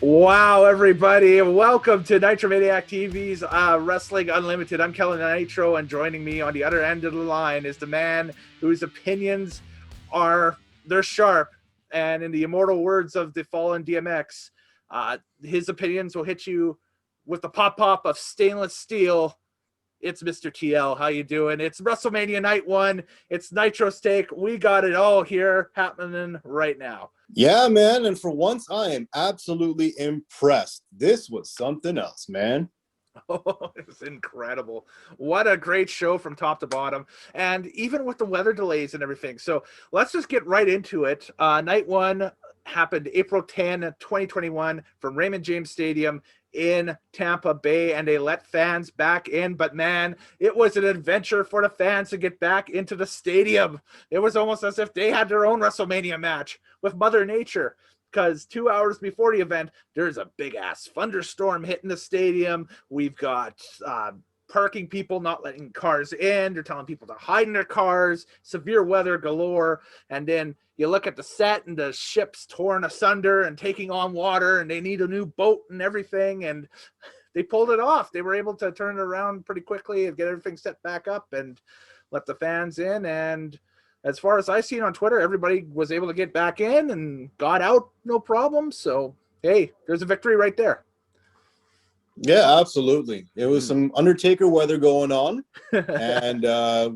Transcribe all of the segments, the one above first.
Wow, everybody. Welcome to Nitro Maniac TV's Wrestling Unlimited. I'm Kellen Nitro, and joining me on the other end of the line is the man whose opinions they're sharp. And in the immortal words of the fallen DMX, his opinions will hit you with the pop of stainless steel. It's Mr. TL. How you doing? It's WrestleMania Night 1. It's Nitro Steak. We got it all here happening right now. Yeah, man. And for once, I am absolutely impressed. This was something else, man. Oh, it was incredible. What a great show from top to bottom. And even with the weather delays and everything. So let's just get right into it. Night 1 happened April 10, 2021 from Raymond James Stadium in Tampa Bay, and they let fans back in. But man, it was an adventure for the fans to get back into the stadium. It was almost as if they had their own WrestleMania match with Mother Nature, because 2 hours before the event, there's a big ass thunderstorm hitting the stadium. We've got parking people not letting cars in. They're telling people to hide in their cars. Severe weather galore. And then you look at the set, and the ship's torn asunder and taking on water, and they need a new boat and everything. And they pulled it off. They were able to turn it around pretty quickly and get everything set back up and let the fans in. And as far as I seen on Twitter, everybody was able to get back in and got out no problem. So, hey, there's a victory right there. Yeah, absolutely. It was some Undertaker weather going on, and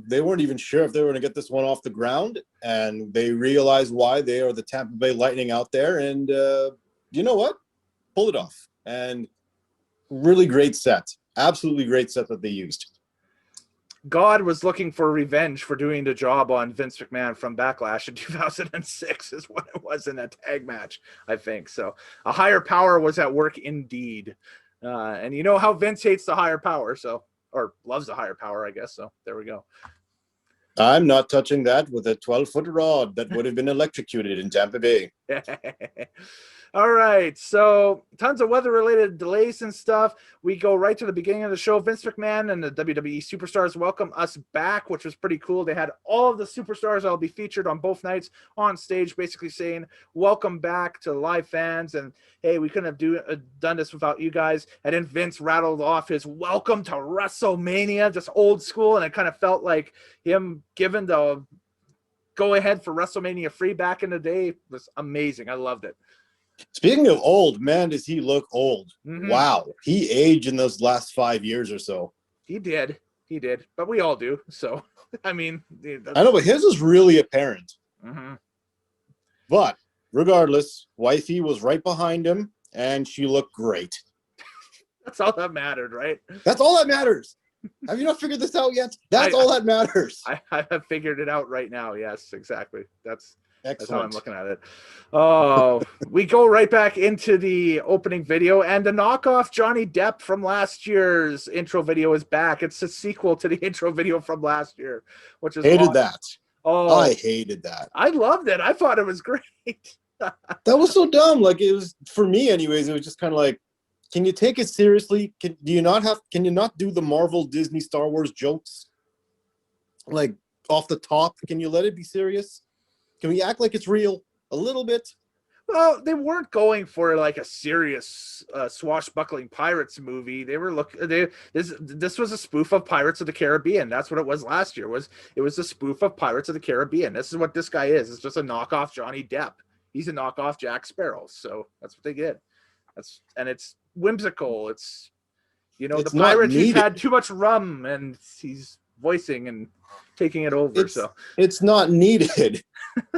they weren't even sure if they were going to get this one off the ground, and they realized why. They are the Tampa Bay Lightning out there, and you know what? Pull it off. And really great set. Absolutely great set that they used. God was looking for revenge for doing the job on Vince McMahon from Backlash in 2006 is what it was in that tag match, I think. So a higher power was at work indeed. And you know how Vince hates the higher power, so, or loves the higher power, I guess. So there we go. I'm not touching that with a 12-foot rod that would have been electrocuted in Tampa Bay. All right, so tons of weather-related delays and stuff. We go right to the beginning of the show. Vince McMahon and the WWE Superstars welcome us back, which was pretty cool. They had all of the superstars that will be featured on both nights on stage, basically saying, welcome back to live fans, and hey, we couldn't have done this without you guys. And then Vince rattled off his welcome to WrestleMania, just old school, and it kind of felt like him giving the go-ahead for WrestleMania free back in the day. It was amazing. I loved it. Speaking of old, man, does he look old? Mm-hmm. Wow. He aged in those last 5 years or so. He did. But we all do. So, I mean. I know, but his is really apparent. Mm-hmm. But regardless, wifey was right behind him, and she looked great. That's all that mattered, right? That's all that matters. Have you not figured this out yet? That's all that matters. I have figured it out right now. Yes, exactly. That's how I'm looking at it. Oh, we go right back into the opening video, and the knockoff Johnny Depp from last year's intro video is back. It's a sequel to the intro video from last year, which is hated awesome. that. Oh, I hated that. I loved it. I thought it was great. That was so dumb. Like, it was, for me anyways, it was just kind of like, can you take it seriously? Can you not do the Marvel, Disney, Star Wars jokes like off the top? Can you let it be serious? Can we act like it's real a little bit? Well, they weren't going for like a serious swashbuckling pirates movie. They were this was a spoof of Pirates of the Caribbean. That's what it was last year. It was a spoof of Pirates of the Caribbean. This is what this guy is. It's just a knockoff Johnny Depp. He's a knockoff Jack Sparrow. So that's what they did. And it's whimsical. It's, you know, it's the pirate who's had too much rum and he's voicing and taking it over. It's not needed.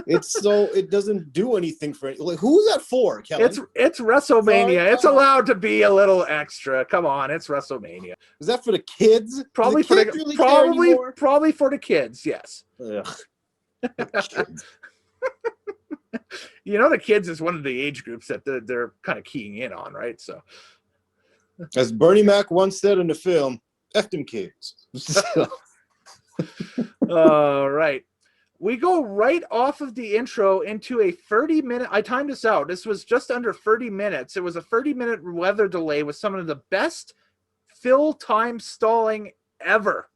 It doesn't do anything for it. Like, who's that for, Kellen? It's WrestleMania. Sorry, it's allowed to be a little extra. Come on, it's WrestleMania. Is that for the kids? Probably for the kids. Yes. Kids. You know, the kids is one of the age groups that they're kind of keying in on, right? So, as Bernie Mac once said in the film, "F them kids." All right. We go right off of the intro into a 30-minute. I timed this out. This was just under 30 minutes. It was a 30-minute weather delay with some of the best fill time stalling ever.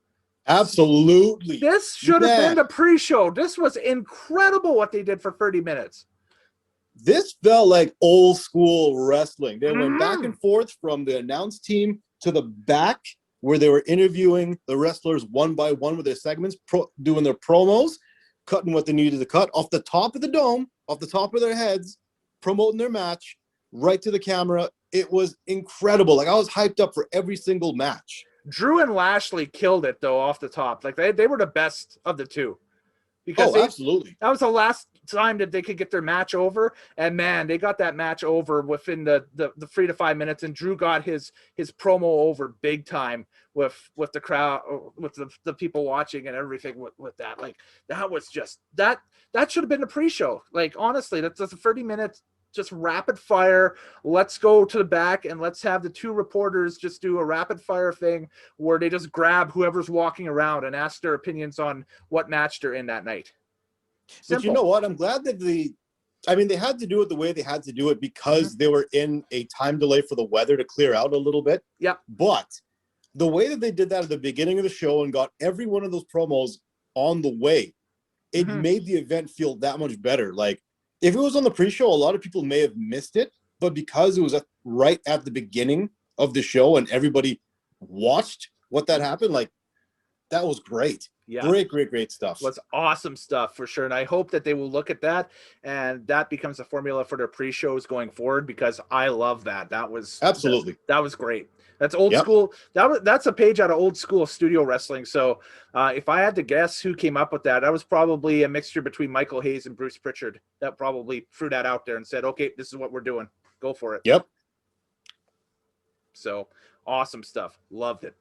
Absolutely. This should have been the pre-show. This was incredible what they did for 30 minutes. This felt like old school wrestling. They went back Mhm. and forth from the announce team to the back where they were interviewing the wrestlers one by one with their segments, doing their promos, cutting what they needed to cut off the top of the dome, off the top of their heads, promoting their match right to the camera. It was incredible. Like, I was hyped up for every single match. Drew and Lashley killed it though off the top. Like they were the best of the two. Because Oh, absolutely. that was the last time that they could get their match over. And man, they got that match over within the 3 to 5 minutes. And Drew got his promo over big time with the crowd, with the people watching and everything with that. Like that was just that should have been the pre-show. Like honestly, that's a 30 minutes just rapid fire. Let's go to the back and let's have the two reporters just do a rapid fire thing where they just grab whoever's walking around and ask their opinions on what match they're in that night. Simple. But you know what? I'm glad that they had to do it the way they had to do it because they were in a time delay for the weather to clear out a little bit. Yeah. But the way that they did that at the beginning of the show and got every one of those promos on the way, it made the event feel that much better. Like, if it was on the pre-show, a lot of people may have missed it, but because it was right at the beginning of the show and everybody watched what that happened, like, that was great. Yeah. Great stuff. Was awesome stuff for sure. And I hope that they will look at that and that becomes a formula for their pre-shows going forward, because I love that. That was absolutely, that was great. That's old school. That's a page out of old school studio wrestling. So if I had to guess who came up with that, that was probably a mixture between Michael Hayes and Bruce Pritchard. That probably threw that out there and said, okay, this is what we're doing. Go for it. Yep. So awesome stuff. Loved it.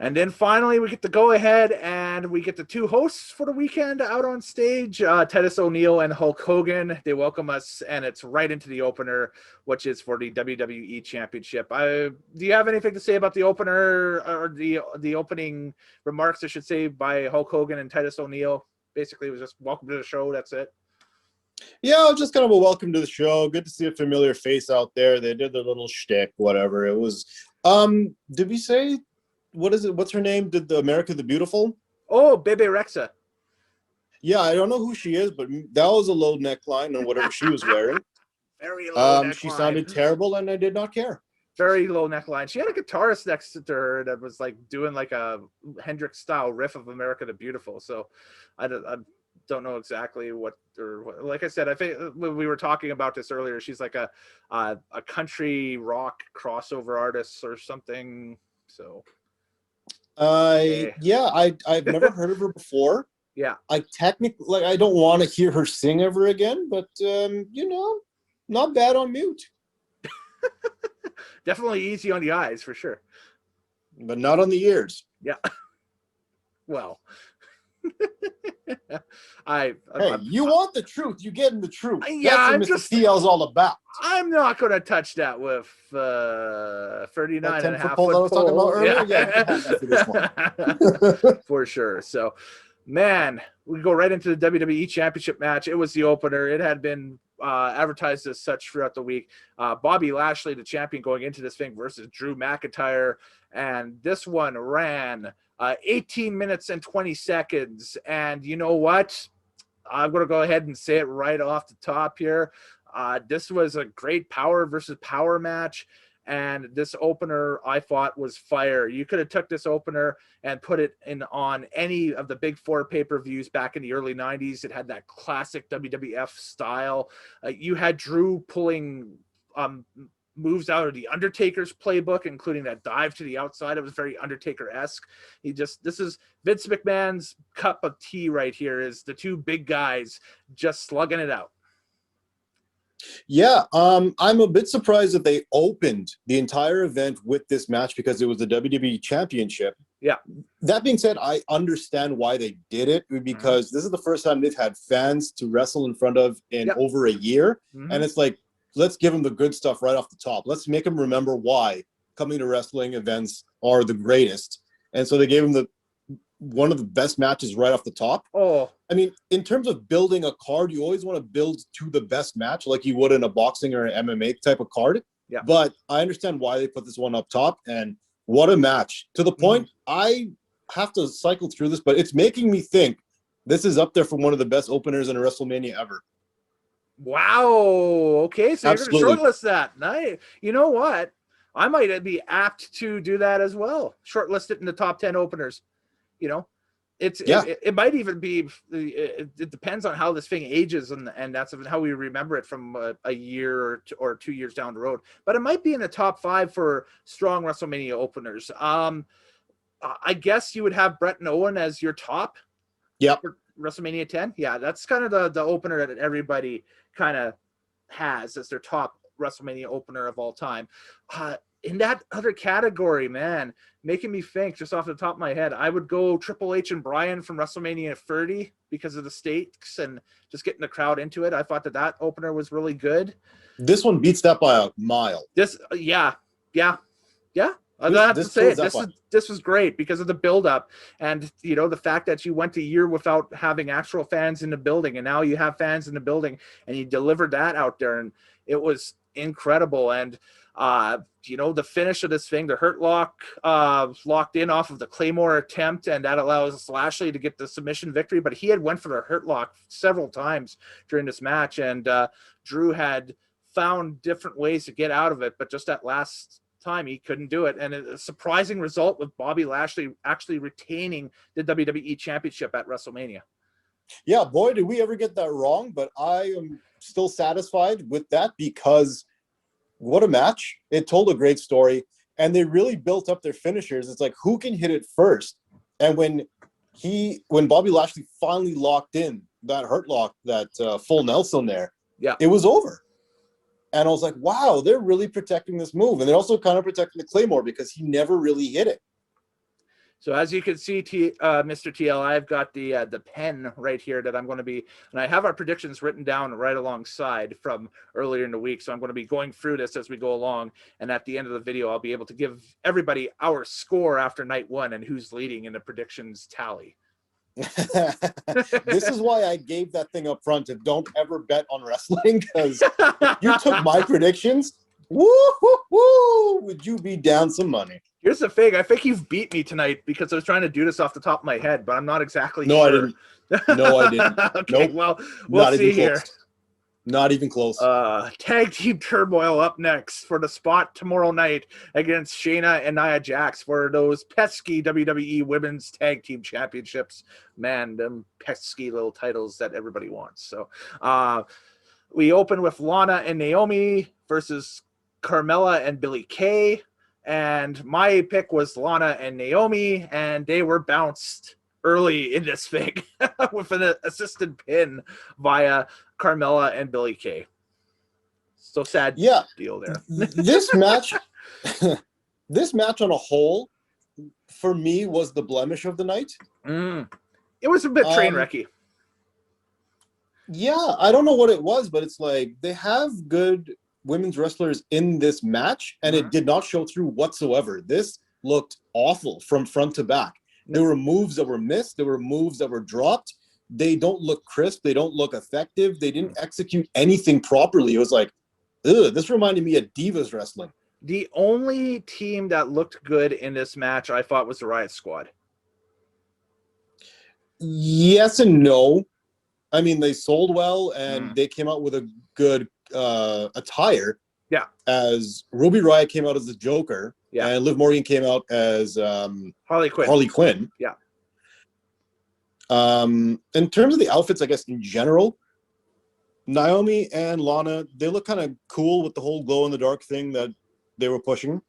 And then finally, we get to go ahead and we get the two hosts for the weekend out on stage, Titus O'Neil and Hulk Hogan. They welcome us, and it's right into the opener, which is for the WWE Championship. Do you have anything to say about the opener, or the opening remarks, I should say, by Hulk Hogan and Titus O'Neil? Basically, it was just welcome to the show. That's it. Yeah, just kind of a welcome to the show. Good to see a familiar face out there. They did their little shtick, whatever. It was, did we say, what is it? What's her name? Did the America the Beautiful? Oh, Bebe Rexha. Yeah, I don't know who she is, but that was a low neckline on whatever she was wearing. Very low neckline. She sounded terrible, and I did not care. Very low neckline. She had a guitarist next to her that was like doing like a Hendrix style riff of America the Beautiful. So I don't know exactly what, like I said, I think when we were talking about this earlier, she's like a country rock crossover artist or something. So I've never heard of her before. Yeah. I technically, I don't want to hear her sing ever again, but not bad on mute. Definitely easy on the eyes for sure. But not on the ears. Yeah. Well. You want the truth, you get in the truth. Yeah, that's what Mr. TL's all about. I'm not going to touch that with 39 and a half foot pole. I was talking about earlier. Yeah. For sure. So, man, we go right into the WWE Championship match. It was the opener. It had been advertised as such throughout the week. Bobby Lashley, the champion, going into this thing versus Drew McIntyre, and this one ran 18 minutes and 20 seconds. And you know what? I'm going to go ahead and say it right off the top here. This was a great power versus power match. And this opener, I thought, was fire. You could have took this opener and put it on any of the big four pay-per-views back in the early 90s. It had that classic WWF style. You had Drew pulling moves out of the Undertaker's playbook, including that dive to the outside. It was very Undertaker-esque. This is Vince McMahon's cup of tea right here, is the two big guys just slugging it out. Yeah, I'm a bit surprised that they opened the entire event with this match because it was the WWE Championship. Yeah. That being said, I understand why they did it, because this is the first time they've had fans to wrestle in front of in over a year. And it's like, let's give them the good stuff right off the top. Let's make them remember why coming to wrestling events are the greatest. And so they gave them one of the best matches right off the top. Oh, I mean, in terms of building a card, you always want to build to the best match like you would in a boxing or an MMA type of card. Yeah. But I understand why they put this one up top, and what a match. To the point, I have to cycle through this, but it's making me think this is up there for one of the best openers in a WrestleMania ever. Wow. Okay, so you're going to Absolutely. shortlist that. Nice. You know what? I might be apt to do that as well. Shortlist it in the top 10 openers. You know, Yeah. it might even be. It depends on how this thing ages, and that's how we remember it from a year or 2 years down the road. But it might be in the top 5 for strong WrestleMania openers. I guess you would have Brett and Owen as your top. Yep. For WrestleMania 10. Yeah, that's kind of the opener that everybody kind of has as their top WrestleMania opener of all time. In that other category, man, making me think just off the top of my head, I would go Triple H and Bryan from WrestleMania 30 because of the stakes and just getting the crowd into it. I thought that opener was really good. This one beats that by a mile. Yeah. I have to This say kills it. that by. This was great because of the build-up and the fact that you went a year without having actual fans in the building, and now you have fans in the building, and you delivered that out there, and it was incredible. And the finish of this thing, the Hurt Lock locked in off of the Claymore attempt, and that allows Lashley to get the submission victory. But he had went for the Hurt Lock several times during this match, and Drew had found different ways to get out of it, but just that last time he couldn't do it. And a surprising result with Bobby Lashley actually retaining the WWE Championship at WrestleMania. Yeah, boy, did we ever get that wrong, but I am still satisfied with that because what a match. It told a great story, and they really built up their finishers. It's like, who can hit it first? And when Bobby Lashley finally locked in that Hurt Lock, that full Nelson there, yeah, it was over. And I was like, wow, they're really protecting this move. And they're also kind of protecting the Claymore because he never really hit it. So as you can see, Mr. TL, I've got the pen right here that I'm going to be, and I have our predictions written down right alongside from earlier in the week. So I'm going to be going through this as we go along. And at the end of the video, I'll be able to give everybody our score after night 1 and who's leading in the predictions tally. This is why I gave that thing up front to don't ever bet on wrestling, because you took my predictions, woo, would you be down some money? Here's the thing. I think you've beat me tonight because I was trying to do this off the top of my head, but I'm not exactly No, sure. I didn't. No, I didn't. Okay, Nope. well, we'll see here. Not even close. Tag team turmoil up next for the spot tomorrow night against Shayna and Nia Jax for those pesky WWE Women's Tag Team Championships. Man, them pesky little titles that everybody wants. So we open with Lana and Naomi versus Carmella and Billie Kay. And my pick was Lana and Naomi, and they were bounced early in this thing with an assisted pin via Carmella and Billie Kay. So sad deal there. This match on a whole, for me, was the blemish of the night. It was a bit train wrecky. Yeah, I don't know what it was, but it's like they have good women's wrestlers in this match, and it did not show through whatsoever. This looked awful from front to back. There were moves that were missed. There were moves that were dropped. They don't look crisp. They don't look effective. They didn't execute anything properly. It was like, ugh, this reminded me of Divas wrestling. The only team that looked good in this match, I thought, was the Riot Squad. Yes and no. I mean, they sold well, and they came out with a good attire. Yeah. As Ruby Riott came out as the Joker. Yeah. And Liv Morgan came out as Harley Quinn. Harley Quinn. Yeah. In terms of the outfits, I guess in general, Naomi and Lana, they look kind of cool with the whole glow in the dark thing that they were pushing.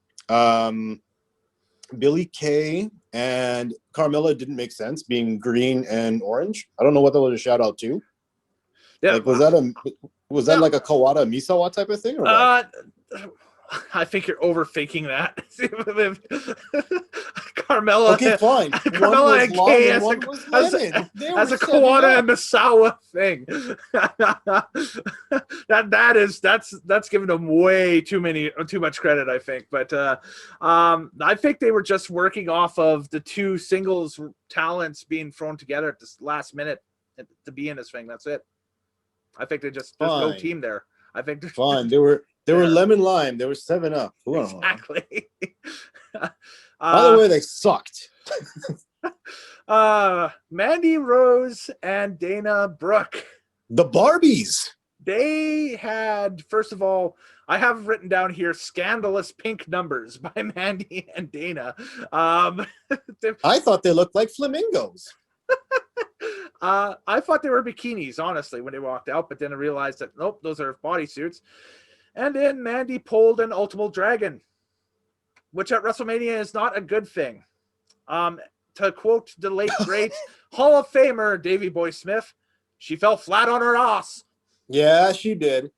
Billie Kay and Carmella didn't make sense, being green and orange. I don't know what that was a shout out to. Yeah, like, was that like a Kawada Misawa type of thing, or what? I think you're overthinking that. Carmella. Okay, fine. Carmella and Kay as a Kawada and Misawa thing. That's giving them way too much credit, I think. But I think they were just working off of the two singles talents being thrown together at this last minute to be in this thing. That's it. I think there's no team there. I think fine. They were lemon lime. They were 7-Up. Exactly. By the way, they sucked. Mandy Rose and Dana Brooke. The Barbies. They had, first of all, I have written down here scandalous pink numbers by Mandy and Dana. I thought they looked like flamingos. I thought they were bikinis, honestly, when they walked out, but then I realized that, nope, those are bodysuits. And then Mandy pulled an Ultimate Dragon, which at WrestleMania is not a good thing. To quote the late, great Hall of Famer Davey Boy Smith, she fell flat on her ass. Yeah, she did.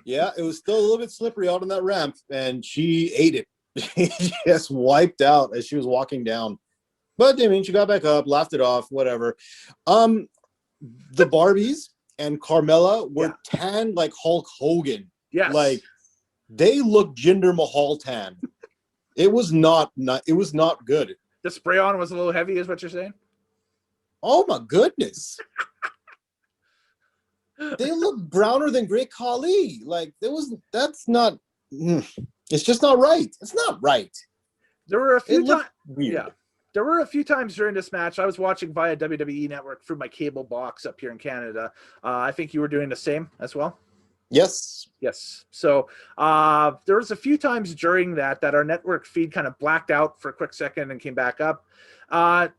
Yeah, it was still a little bit slippery out on that ramp, and she ate it. She just wiped out as she was walking down. But I mean, she got back up, laughed it off, whatever. The Barbies and Carmella were tan like Hulk Hogan. Yes. Like they looked Jinder Mahal tan. It was not good. The spray on was a little heavy, is what you're saying? Oh my goodness. They look browner than Great Khali. Like that's not it's just not right. It's not right. There were a few times. Weird. Yeah. There were a few times during this match I was watching via WWE Network through my cable box up here in Canada. I think you were doing the same as well. Yes. Yes. So there was a few times during that our network feed kind of blacked out for a quick second and came back up.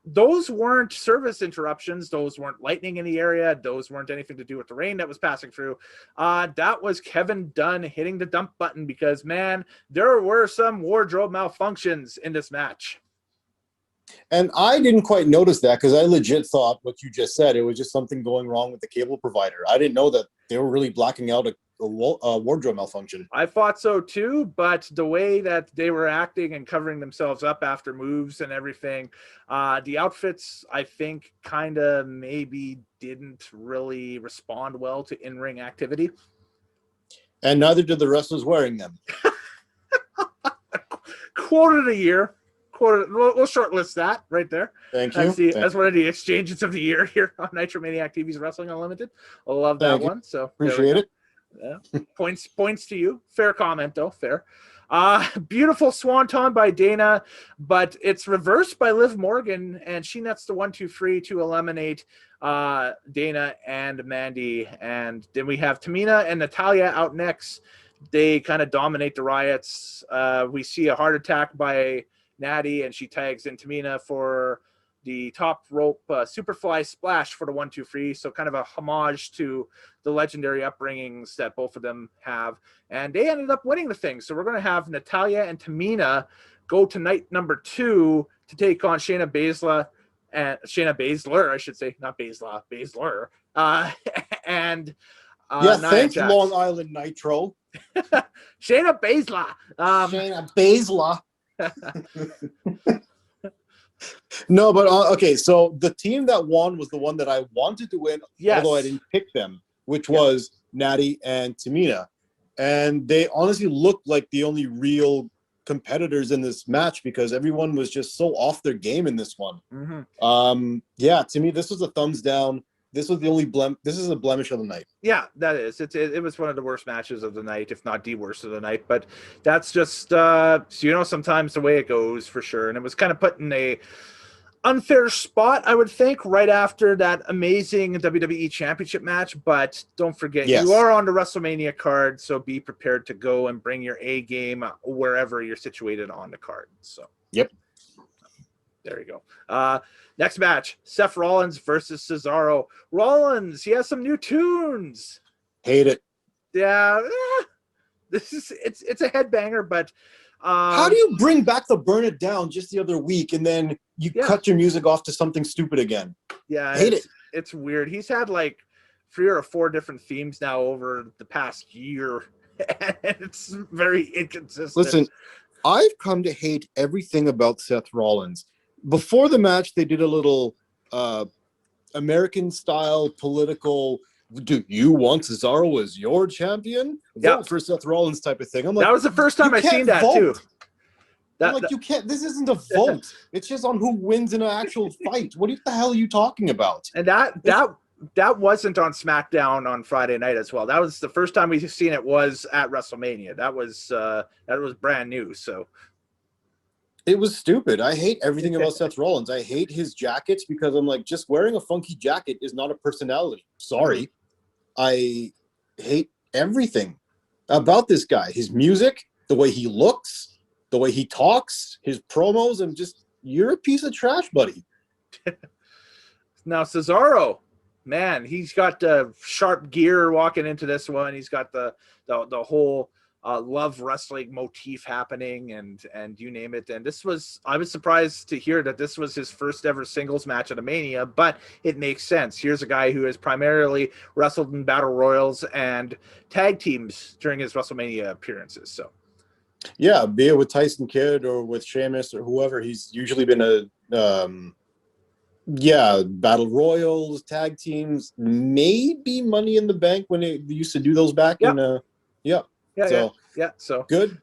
Those weren't service interruptions. Those weren't lightning in the area. Those weren't anything to do with the rain that was passing through. That was Kevin Dunn hitting the dump button because, man, there were some wardrobe malfunctions in this match. And I didn't quite notice that because I legit thought what you just said, it was just something going wrong with the cable provider. I didn't know that they were really blacking out a wardrobe malfunction. I thought so too, but the way that they were acting and covering themselves up after moves and everything, the outfits, I think, kind of maybe didn't really respond well to in-ring activity. And neither did the wrestlers wearing them. Quote of the year. We'll shortlist that right there. Thank you. As one of the exchanges of the year here on Nitromaniac TV's Wrestling Unlimited. I love that one. So appreciate it. Yeah. Points to you. Fair comment though. Fair. Beautiful swanton by Dana, but it's reversed by Liv Morgan, and she nets the 1-2-3 to eliminate Dana and Mandy. And then we have Tamina and Natalya out next. They kind of dominate the riots. We see a heart attack by Natty, and she tags in Tamina for the top rope Superfly splash for the 1-2-3. So kind of a homage to the legendary upbringings that both of them have. And they ended up winning the thing. So we're going to have Natalya and Tamina go to night number 2 to take on Shayna Baszler, I should say, not Baszler. And thanks, Long Island Nitro. Shayna Baszler. Shayna Baszler. No, but okay, so the team that won was the one that I wanted to win, although I didn't pick them, which was Natty and Tamina. And they honestly looked like the only real competitors in this match because everyone was just so off their game in this one. Mm-hmm. To me, this was a thumbs down. This was the only this is a blemish of the night. Yeah, that is. It was one of the worst matches of the night, if not the worst of the night. But that's just sometimes the way it goes for sure. And it was kind of put in a unfair spot, I would think, right after that amazing WWE Championship match. But don't forget, you are on the WrestleMania card, so be prepared to go and bring your A game wherever you're situated on the card. So yep. There you go. Next match, Seth Rollins versus Cesaro. Rollins, he has some new tunes. Hate it. Yeah, it's a headbanger, but how do you bring back the Burn It Down just the other week and then you cut your music off to something stupid again? Yeah, hate it. It's weird. He's had like 3 or 4 different themes now over the past year, and it's very inconsistent. Listen, I've come to hate everything about Seth Rollins. Before the match, they did a little American-style political, do you want Cesaro as your champion? Vote for Seth Rollins type of thing. I'm like, that was the first time I seen that, too. I'm like, you can't, this isn't a vote. It's just on who wins in an actual fight. What the hell are you talking about? And that wasn't on SmackDown on Friday night as well. That was the first time we've seen it was at WrestleMania. That was brand new, so... It was stupid. I hate everything about Seth Rollins. I hate his jackets because I'm like, just wearing a funky jacket is not a personality. Sorry. I hate everything about this guy. His music, the way he looks, the way he talks, his promos, and just, you're a piece of trash, buddy. Now Cesaro, man, he's got sharp gear walking into this one. He's got the whole love wrestling motif happening, and you name it. And I was surprised to hear that this was his first ever singles match at a Mania, but it makes sense. Here's a guy who has primarily wrestled in battle royals and tag teams during his WrestleMania appearances. So yeah, be it with Tyson Kidd or with Sheamus or whoever, he's usually been a battle royals, tag teams, maybe Money in the Bank when they used to do those back in So good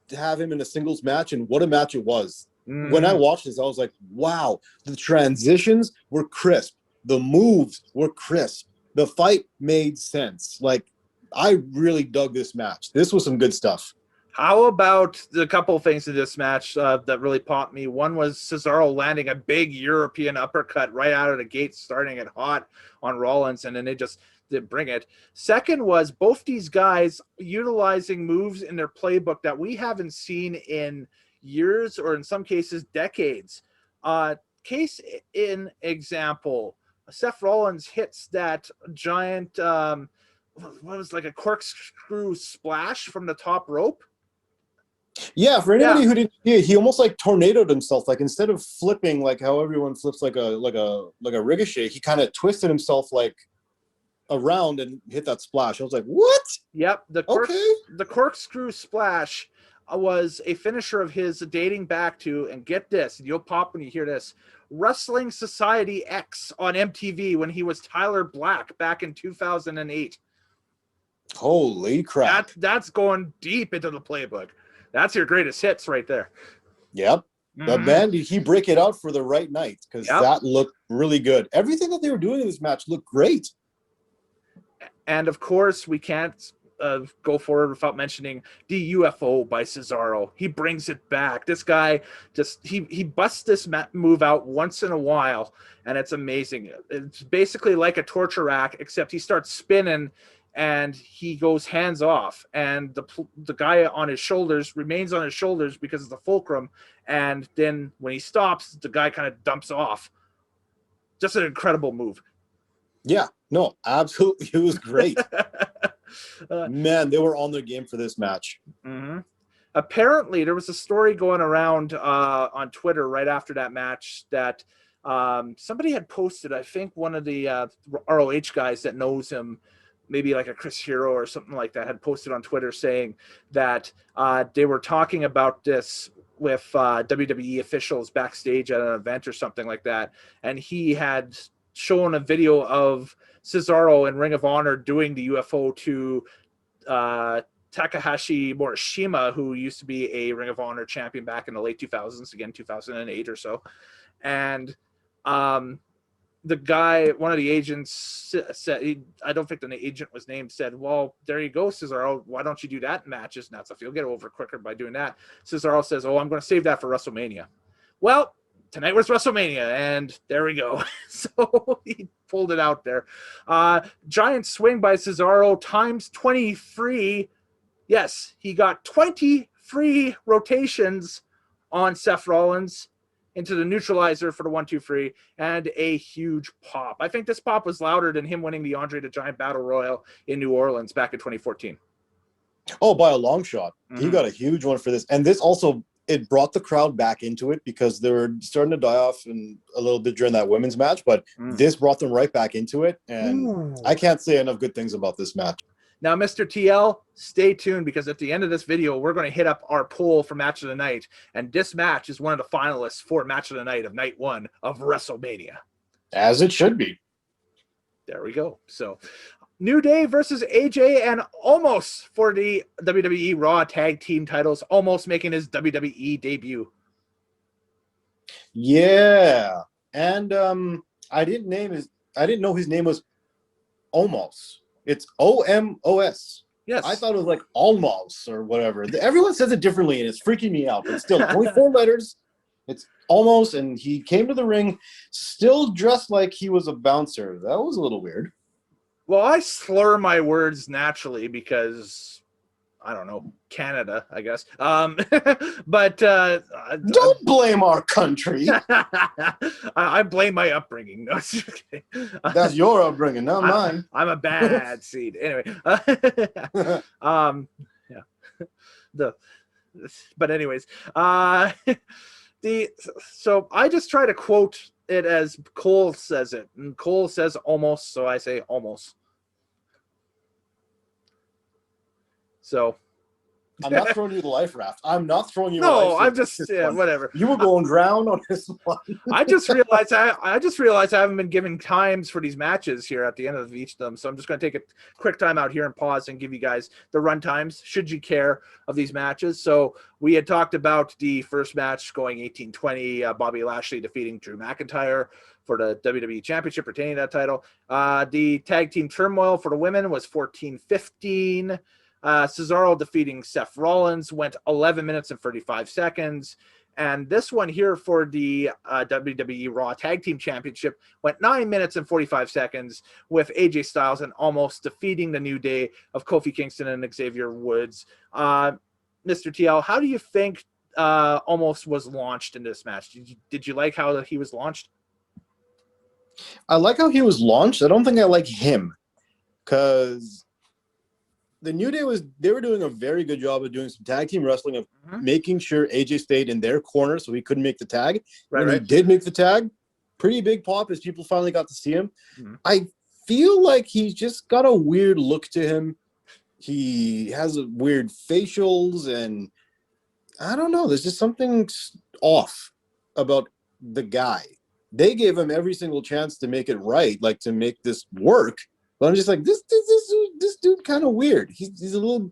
to have him in a singles match, and what a match it was. Mm-hmm. When I watched this, I was like, wow, the transitions were crisp, the moves were crisp, the fight made sense. Like, I really dug this match. This was some good stuff. How about the couple of things in this match that really popped me? One was Cesaro landing a big European uppercut right out of the gate, starting it hot on Rollins, and then they just didn't bring it. Second was both these guys utilizing moves in their playbook that we haven't seen in years, or in some cases decades. Case in example, Seth Rollins hits that giant, what was like a corkscrew splash from the top rope. Yeah, for anybody who didn't see it, he almost like tornadoed himself. Like, instead of flipping like how everyone flips like a ricochet, he kind of twisted himself like around and hit that splash. I was like, what? Yep, the corkscrew splash was a finisher of his dating back to, and get this, and you'll pop when you hear this, Wrestling Society X on MTV when he was Tyler Black back in 2008. Holy crap. That's going deep into the playbook. That's your greatest hits right there. Yep. But man, did he break it out for the right night, because that looked really good. Everything that they were doing in this match looked great. And of course, we can't go forward without mentioning the UFO by Cesaro. He brings it back. This guy he busts this move out once in a while, and it's amazing. It's basically like a torture rack, except he starts spinning and he goes hands off, and the guy on his shoulders remains on his shoulders because of the fulcrum, and then when he stops, the guy kind of dumps off. Just an incredible move. Yeah, no, absolutely. It was great. Man, they were on their game for this match. Mm-hmm. Apparently, there was a story going around on Twitter right after that match that somebody had posted. I think one of the ROH guys that knows him, maybe like a Chris Hero or something like that, had posted on Twitter saying that they were talking about this with WWE officials backstage at an event or something like that. And he had shown a video of Cesaro and Ring of Honor doing the UFO to Takahashi Morishima, who used to be a Ring of Honor champion back in the late 2000s, again, 2008 or so. And the guy, one of the agents said, I don't think the agent was named, said, well, there you go, Cesaro. Why don't you do that in matches? And that's if you'll get over quicker by doing that. Cesaro says, oh, I'm going to save that for WrestleMania. Well, tonight was WrestleMania, and there we go. So he pulled it out there. Giant swing by Cesaro times 20 free. Yes, he got 20 free rotations on Seth Rollins into the neutralizer for the 1-2 free, and a huge pop. I think this pop was louder than him winning the Andre the Giant Battle Royal in New Orleans back in 2014. Oh, by a long shot. Mm-hmm. He got a huge one for this. And this also, it brought the crowd back into it, because they were starting to die off in a little bit during that women's match, but this brought them right back into it. And I can't say enough good things about this match. Now, Mr. TL, stay tuned, because at the end of this video, we're going to hit up our poll for Match of the Night. And this match is one of the finalists for Match of the Night of Night 1 of WrestleMania. As it should be. There we go. So, New Day versus AJ and Almost for the WWE Raw Tag Team titles, Almost making his WWE debut. Yeah. And I didn't know his name was Omos. It's OMOS. Yes. I thought it was like Almost or whatever. Everyone says it differently, and it's freaking me out. But still, only 4 letters. It's Almost, and he came to the ring still dressed like he was a bouncer. That was a little weird. Well, I slur my words naturally because I don't know, Canada, I guess. But Don't blame our country. I blame my upbringing. No, just kidding. That's your upbringing, not mine. I'm a bad seed. Anyway, yeah. The but anyways, so I just try to quote it as Cole says it, and Cole says almost, so I say almost. So I'm not throwing you the life raft. I'm not throwing you. No, I'm just whatever. You were going drown on this one. I just realized I haven't been giving times for these matches here at the end of each of them, so I'm just going to take a quick time out here and pause and give you guys the run times, should you care, of these matches. So we had talked about the first match going 18-20, Bobby Lashley defeating Drew McIntyre for the WWE Championship, retaining that title. The tag team turmoil for the women was 14-15. Cesaro defeating Seth Rollins went 11 minutes and 35 seconds. And this one here for the WWE Raw Tag Team Championship went 9 minutes and 45 seconds with AJ Styles and almost defeating the New Day of Kofi Kingston and Xavier Woods. Mr. TL, how do you think almost was launched in this match? Did you like how he was launched? I like how he was launched. I don't think I like him because the New Day they were doing a very good job of doing some tag team wrestling, of making sure AJ stayed in their corner so he couldn't make the tag. When he did make the tag, pretty big pop as people finally got to see him. I feel like he's just got a weird look to him. He has weird facials, and I don't know. There's just something off about the guy. They gave him every single chance to make it right, like to make this work. But I'm just like, this dude kind of weird. He's a little,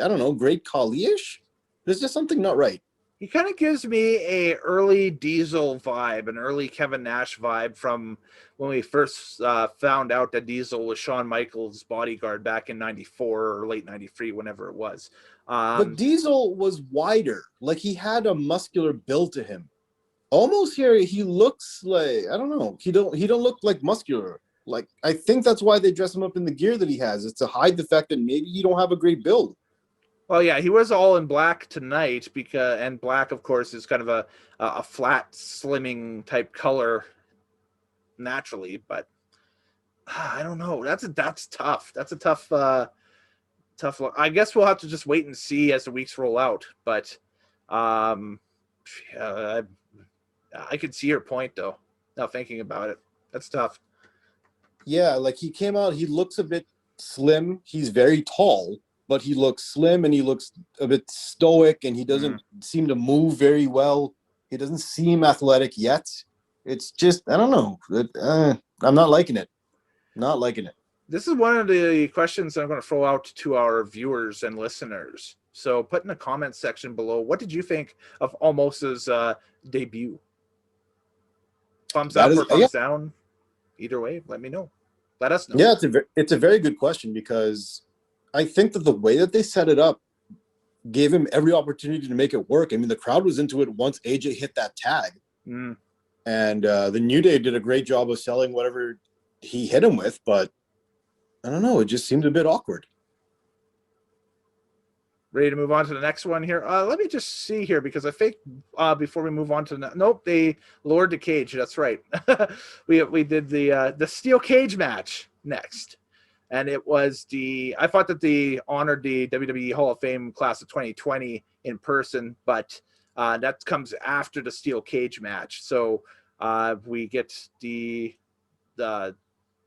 I don't know, Great Khali-ish. There's just something not right. He kind of gives me a early Diesel vibe, an early Kevin Nash vibe from when we first found out that Diesel was Shawn Michaels' bodyguard back in 94 or late 93, whenever it was. But Diesel was wider. Like, he had a muscular build to him. Almost here, he looks like, I don't know. He don't look like muscular. Like, I think that's why they dress him up in the gear that he has. It's to hide the fact that maybe you don't have a great build. Well, yeah, he was all in black tonight and black, of course, is kind of a flat, slimming type color naturally. But I don't know. That's tough. That's a tough look. I guess we'll have to just wait and see as the weeks roll out. But I can see your point, though. Now thinking about it, that's tough. Yeah, like he came out, he looks a bit slim. He's very tall, but he looks slim and he looks a bit stoic, and he doesn't seem to move very well. He doesn't seem athletic yet. It's just, I don't know. I'm not liking it. Not liking it. This is one of the questions I'm going to throw out to our viewers and listeners. So put in the comments section below, what did you think of Almost's debut? Thumbs up or thumbs down? Either way, let me know. Let us know. Yeah, it's a very good question, because I think that the way that they set it up gave him every opportunity to make it work. I mean, the crowd was into it once AJ hit that tag. And the New Day did a great job of selling whatever he hit him with, but I don't know. It just seemed a bit awkward. Ready to move on to the next one here? Let me just see here, because I think before we move on to nope, they lowered the cage. That's right. we did the steel cage match next, and it was I thought that they honored the WWE Hall of Fame class of 2020 in person, but that comes after the steel cage match. So we get the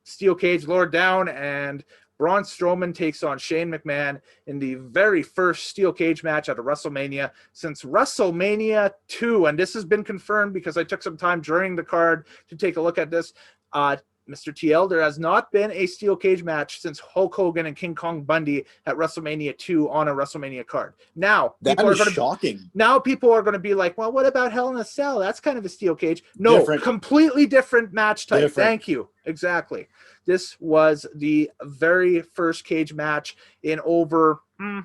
steel cage lowered down, and Braun Strowman takes on Shane McMahon in the very first steel cage match at a WrestleMania since WrestleMania 2. And this has been confirmed because I took some time during the card to take a look at this. Mr. TL, there has not been a steel cage match since Hulk Hogan and King Kong Bundy at WrestleMania 2 on a WrestleMania card. Now, that is shocking. Now people are going to be like, well, what about Hell in a Cell? That's kind of a steel cage. No, completely different match type. Thank you. Exactly. This was the very first cage match in over,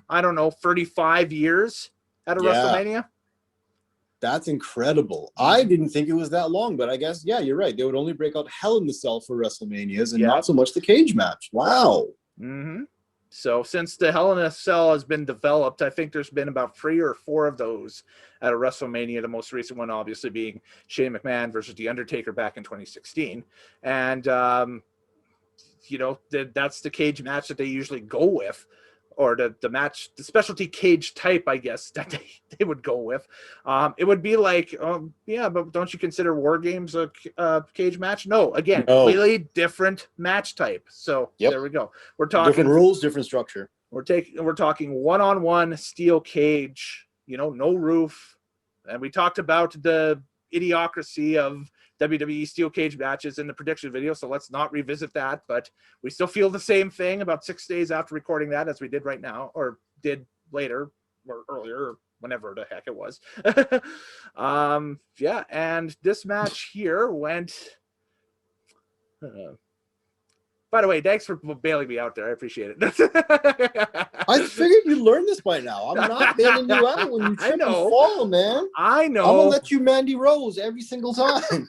I don't know, 35 years at a WrestleMania. That's incredible. I didn't think it was that long, but I guess, yeah, you're right. They would only break out Hell in the Cell for WrestleManias and not so much the cage match. Wow. Mm-hmm. So since the Hell in a Cell has been developed, I think there's been about 3 or 4 of those at a WrestleMania. The most recent one, obviously, being Shane McMahon versus The Undertaker back in 2016. And, that's the cage match that they usually go with, or the match, the specialty cage type, I guess, that they would go with. It would be like, but don't you consider War Games a cage match? No, again, completely different match type. So there we go. We're talking different rules, different structure. We're talking one-on-one steel cage, no roof. And we talked about the idiocracy of WWE steel cage matches in the prediction video, so let's not revisit that. But we still feel the same thing about 6 days after recording that as we did right now, or did later, or earlier, or whenever the heck it was. And this match here went... by the way, thanks for bailing me out there. I appreciate it. I figured you learned this by now. I'm not bailing you out when you trip and fall, man. I know. I'm going to let you Mandy Rose every single time.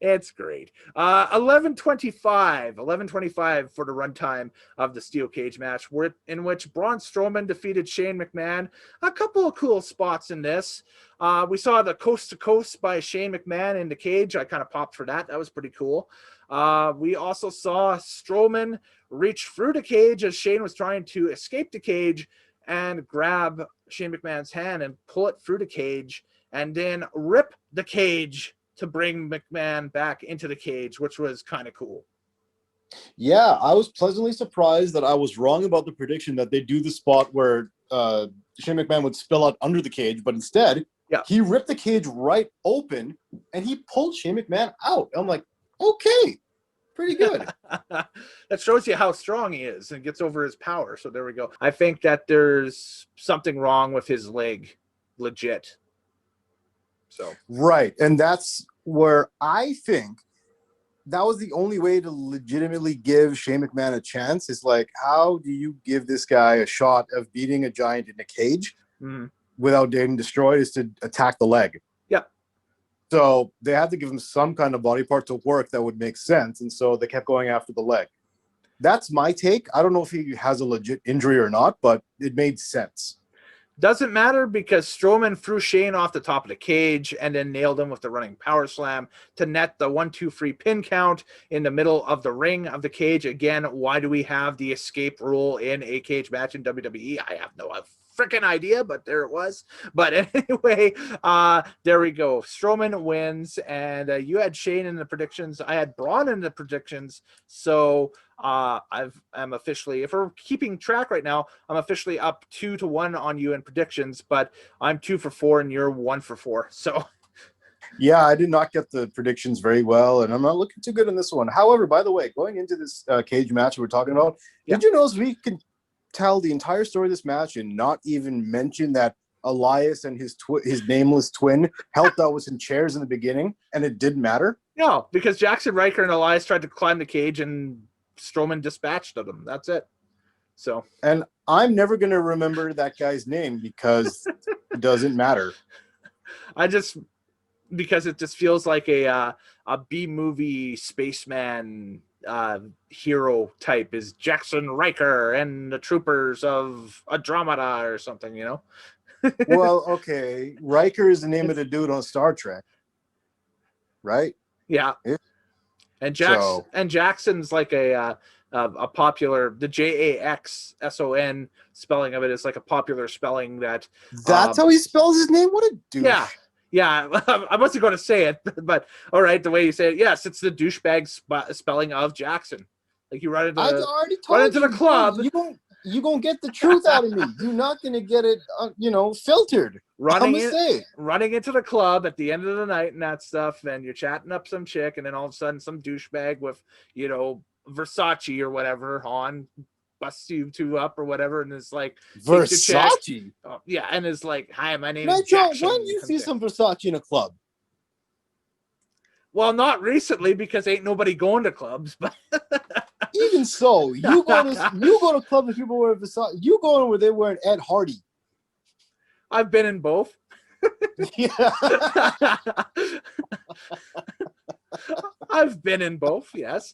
It's great. 11:25 for the runtime of the steel cage match, in which Braun Strowman defeated Shane McMahon. A couple of cool spots in this. We saw the coast to coast by Shane McMahon in the cage. I kind of popped for that. That was pretty cool. We also saw Strowman reach through the cage as Shane was trying to escape the cage and grab Shane McMahon's hand and pull it through the cage and then rip the cage to bring McMahon back into the cage, which was kind of cool. Yeah, I was pleasantly surprised that I was wrong about the prediction that they do the spot where Shane McMahon would spill out under the cage, but instead, he ripped the cage right open and he pulled Shane McMahon out. I'm like, okay, pretty good. That shows you how strong he is and gets over his power. So there we go. I think that there's something wrong with his leg, legit. So right, and that's where I think that was the only way to legitimately give Shane McMahon a chance. Is like, how do you give this guy a shot of beating a giant in a cage without getting destroyed? Is to attack the leg. Yeah. So they had to give him some kind of body part to work that would make sense, and so they kept going after the leg. That's my take. I don't know if he has a legit injury or not, but it made sense. Doesn't matter because Strowman threw Shane off the top of the cage and then nailed him with the running power slam to net the 1-2-3 pin count in the middle of the ring of the cage. Again, why do we have the escape rule in a cage match in WWE? I have no freaking idea, but there it was. But anyway, there we go. Strowman wins, and you had Shane in the predictions. I had Braun in the predictions. So I'm officially, if we're keeping track right now, I'm officially up 2-1 on you in predictions, but I'm 2 for 4 and you're 1 for 4. So yeah, I did not get the predictions very well, and I'm not looking too good in this one. However, by the way, going into this cage match we're talking about, did you notice we can tell the entire story of this match and not even mention that Elias and his nameless twin helped out with some chairs in the beginning, and it didn't matter? No, because Jackson Riker and Elias tried to climb the cage and Strowman dispatched them. That's it. So, and I'm never going to remember that guy's name because it doesn't matter. Because it just feels like a B-movie spaceman hero type is Jackson Riker and the Troopers of Andromeda or something, Well, okay. Riker is the name of the dude on Star Trek, right? Yeah. And Jackson's like a popular, the Jaxson spelling of it is like a popular spelling that. That's how he spells his name? What a douche. Yeah, I wasn't going to say it, but all right, the way you say it, yes, it's the douchebag spelling of Jackson. Like you run into the club. You gonna get the truth out of me. You're not gonna get it, filtered. Running into the club at the end of the night and that stuff, and you're chatting up some chick, and then all of a sudden some douchebag with Versace or whatever on busts you two up or whatever, and it's like Versace. Oh, yeah, and it's like, hi, my name is Nitro, Jackson. when you see some Versace in a club? Well, not recently because ain't nobody going to clubs, but even so, you go to clubs and people wear Versace. You go in where they're wearing Ed Hardy. I've been in both. Yeah. I've been in both, yes.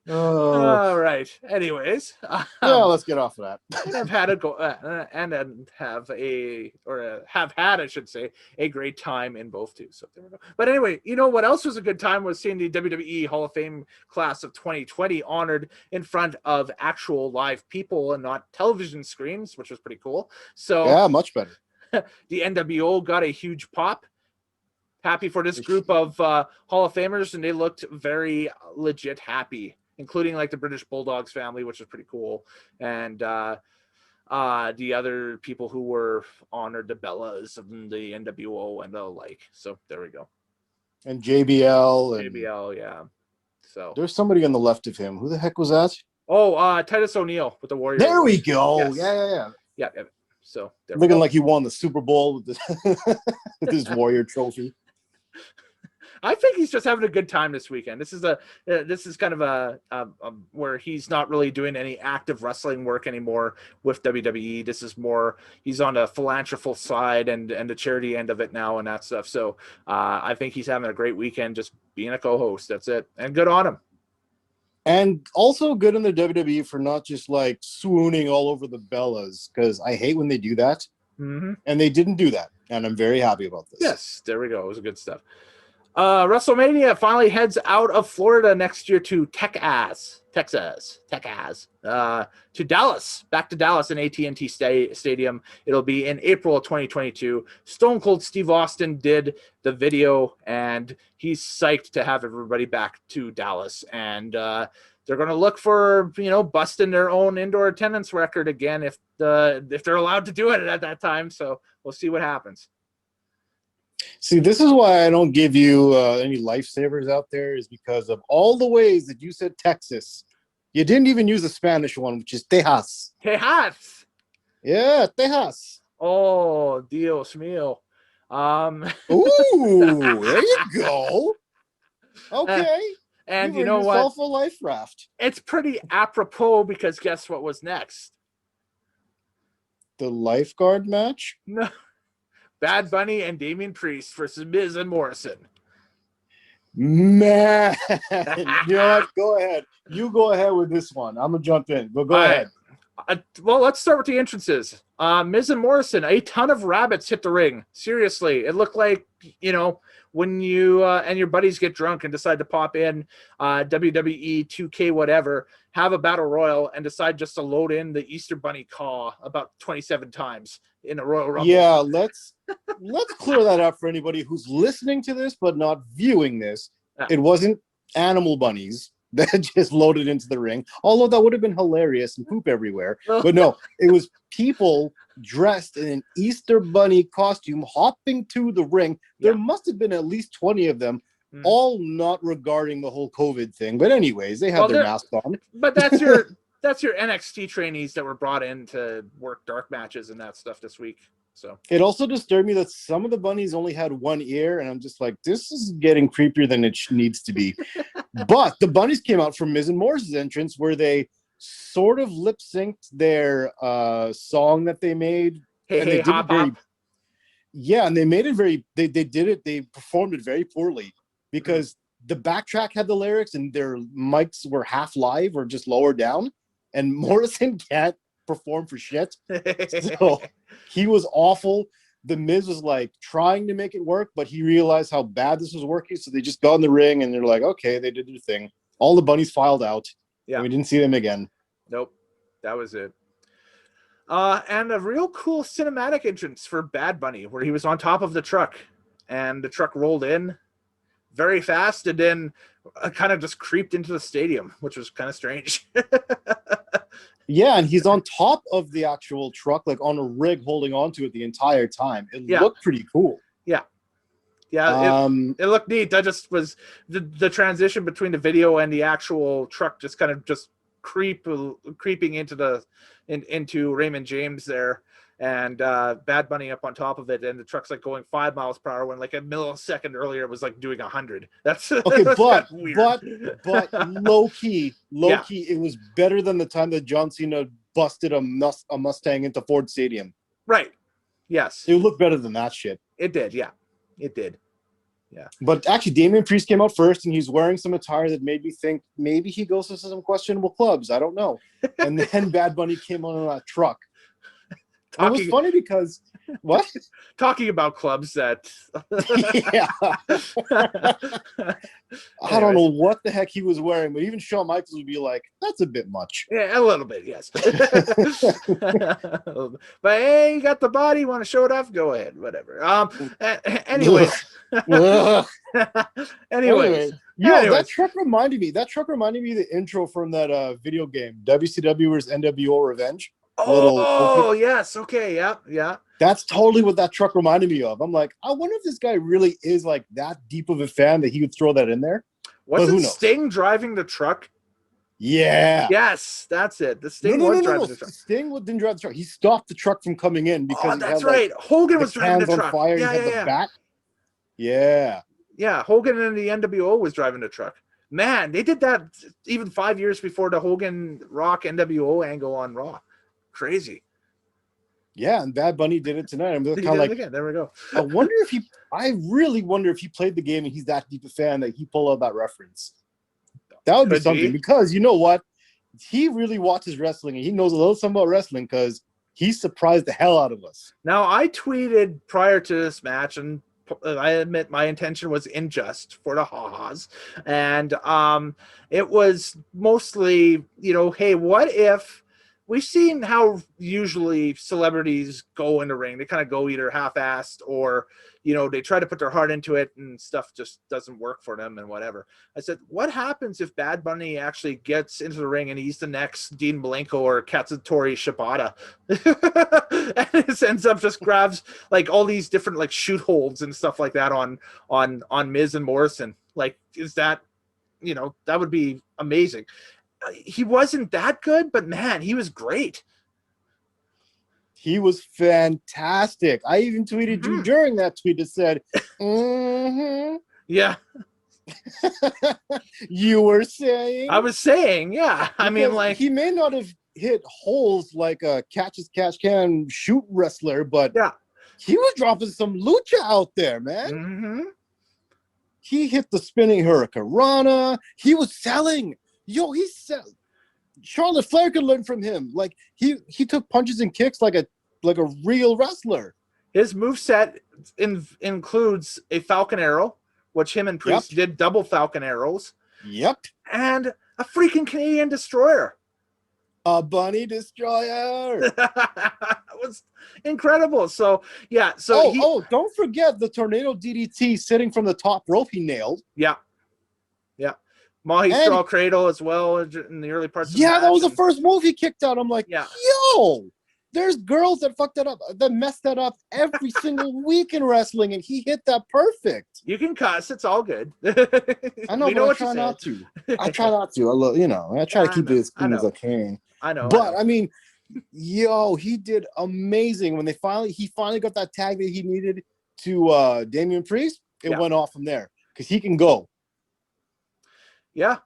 Oh, All right. Anyways, yeah. Let's get off of that. and I've had a go and have had, I should say, a great time in both too. So there we go. But anyway, you know what else was a good time was seeing the WWE Hall of Fame class of 2020 honored in front of actual live people and not television screens, which was pretty cool. So Yeah, much better. the NWO got a huge pop. Happy for this group of Hall of Famers, and they looked very legit happy, including like the British Bulldogs family, which was pretty cool, and the other people who were honored, the Bellas of the NWO and the like. So there we go. And JBL and JBL, yeah. So there's somebody on the left of him. Who the heck was that? oh, Titus O'Neil with the Warrior. There we go. Yes. Yeah. So there Looking like he won the Super Bowl with, with his Warrior trophy. I think he's just having a good time this weekend. This is kind of a where he's not really doing any active wrestling work anymore with WWE. This is more he's on the philanthropical side and the charity end of it now and that stuff. So I think he's having a great weekend just being a co-host. That's it, and good on him. And also good in the WWE for not just like swooning all over the Bellas, because I hate when they do that. Mm-hmm. And they didn't do that, and I'm very happy about this. Yes, there we go. It was good stuff. Wrestlemania finally heads out of Florida next year to Texas, to Dallas, back to Dallas in AT&T Stadium. It'll be in April of 2022. Stone Cold Steve Austin did the video, and he's psyched to have everybody back to Dallas. And they're going to look for, busting their own indoor attendance record again if they're allowed to do it at that time. So we'll see what happens. See, this is why I don't give you any lifesavers out there, is because of all the ways that you said Texas. You didn't even use the Spanish one, which is Tejas. Tejas. Yeah, Tejas. Oh, Dios mío. Ooh, there you go. Okay. And you know what? A life raft. It's pretty apropos because guess what was next? The lifeguard match? No. Bad Bunny and Damian Priest versus Miz and Morrison. Man, you know what? Go ahead. You go ahead with this one. I'm gonna jump in, but go ahead. Well, let's start with the entrances. Miz and Morrison, a ton of rabbits hit the ring. Seriously, it looked like when you and your buddies get drunk and decide to pop in WWE 2K whatever, have a battle royal, and decide just to load in the Easter Bunny caw about 27 times in a Royal Rumble. Yeah, let's clear that up for anybody who's listening to this but not viewing this. It wasn't animal bunnies that just loaded into the ring, although that would have been hilarious and poop everywhere. But no, it was people dressed in an Easter Bunny costume hopping to the ring. There must have been at least 20 of them, all not regarding the whole COVID thing. But anyways, they had their masks on. But that's your NXT trainees that were brought in to work dark matches and that stuff this week. So it also disturbed me that some of the bunnies only had one ear, and I'm just like, this is getting creepier than it needs to be. But the bunnies came out from Miz and Morris's entrance, where they sort of lip synced their song that they made. Hey, hop, hop. Yeah, and they made it very. They did it. They performed it very poorly because the backtrack had the lyrics, and their mics were half live or just lower down, and Morrison can't perform for shit. So he was awful. The Miz was like trying to make it work, but he realized how bad this was working. So they just got in the ring and they're like, okay, they did their thing. All the bunnies filed out. Yeah. And we didn't see them again. Nope. That was it. And a real cool cinematic entrance for Bad Bunny where he was on top of the truck and the truck rolled in very fast and then kind of just creeped into the stadium, which was kind of strange. Yeah, and he's on top of the actual truck, like on a rig, holding onto it the entire time. It looked pretty cool. Yeah, it looked neat. That just was the transition between the video and the actual truck, just kind of just creeping into Raymond James there, and Bad Bunny up on top of it, and the truck's like going 5 miles per hour when like a millisecond earlier it was like doing 100. That's okay, but low key, it was better than the time that John Cena busted a Mustang into Ford Stadium. Right. Yes. It would look better than that shit. It did, yeah. It did. Yeah. But actually, Damian Priest came out first, and he's wearing some attire that made me think maybe he goes to some questionable clubs. I don't know. And then Bad Bunny came on that truck. And it was funny because what? Talking about clubs that Yeah. I don't know what the heck he was wearing, but even Shawn Michaels would be like, that's a bit much. Yeah, a little bit, yes. But hey, you got the body, you want to show it off? Go ahead, whatever. Anyways. Anyways. That truck reminded me of the intro from that video game, WCW vs. NWO Revenge. Oh, yes. Okay. Yeah. That's totally what that truck reminded me of. I'm like, I wonder if this guy really is like that deep of a fan that he would throw that in there. Wasn't Sting driving the truck? Yeah. Yes, that's it. The Sting was driving the truck. Sting didn't drive the truck. He stopped the truck from coming in because that's right. Hogan was driving the truck. Fire. Yeah, he had the bat. Yeah. Yeah, Hogan and the NWO was driving the truck. Man, they did that even 5 years before the Hogan Rock NWO angle on Raw. Crazy. Yeah, and Bad Bunny did it tonight. I'm kind of like, again. There we go. I really wonder if he played the game and he's that deep a fan that he pulled out that reference. That would be something because you know what? He really watches wrestling and he knows a little something about wrestling because he surprised the hell out of us. Now, I tweeted prior to this match, and I admit my intention was unjust for the ha-has. And it was mostly, hey, what if we've seen how usually celebrities go in the ring. They kind of go either half-assed or, they try to put their heart into it and stuff just doesn't work for them and whatever. I said, what happens if Bad Bunny actually gets into the ring and he's the next Dean Malenko or Katsuyori Shibata? And it ends up just grabs like all these different like shoot holds and stuff like that on Miz and Morrison. Like, is that, that would be amazing. He wasn't that good, but man, he was great. He was fantastic. I even tweeted you during that tweet that said, Yeah. You were saying? I was saying, yeah. I mean, like, he may not have hit holes like a catch-as-catch-can shoot wrestler, but yeah, he was dropping some lucha out there, man. He hit the spinning hurricanrana. He was selling. Charlotte Flair could learn from him. Like he took punches and kicks like a real wrestler. His moveset includes a Falcon Arrow, which him and Priest did double Falcon Arrows. Yep. And a freaking Canadian Destroyer. A Bunny Destroyer. It was incredible. So yeah. So don't forget the tornado DDT sitting from the top rope he nailed. Yeah. Yeah. Mahi Straw Cradle as well in the early parts of the match. That was the first move he kicked out. I'm like, yeah. Yo, there's girls that fucked that up, that messed that up every single week in wrestling, and he hit that perfect. You can cuss. It's all good. I know, but I try not to. I try not to. I try to keep it as clean as I can. I know. But, I mean, he did amazing. When he finally got that tag that he needed to Damian Priest, it went off from there because he can go. Yeah,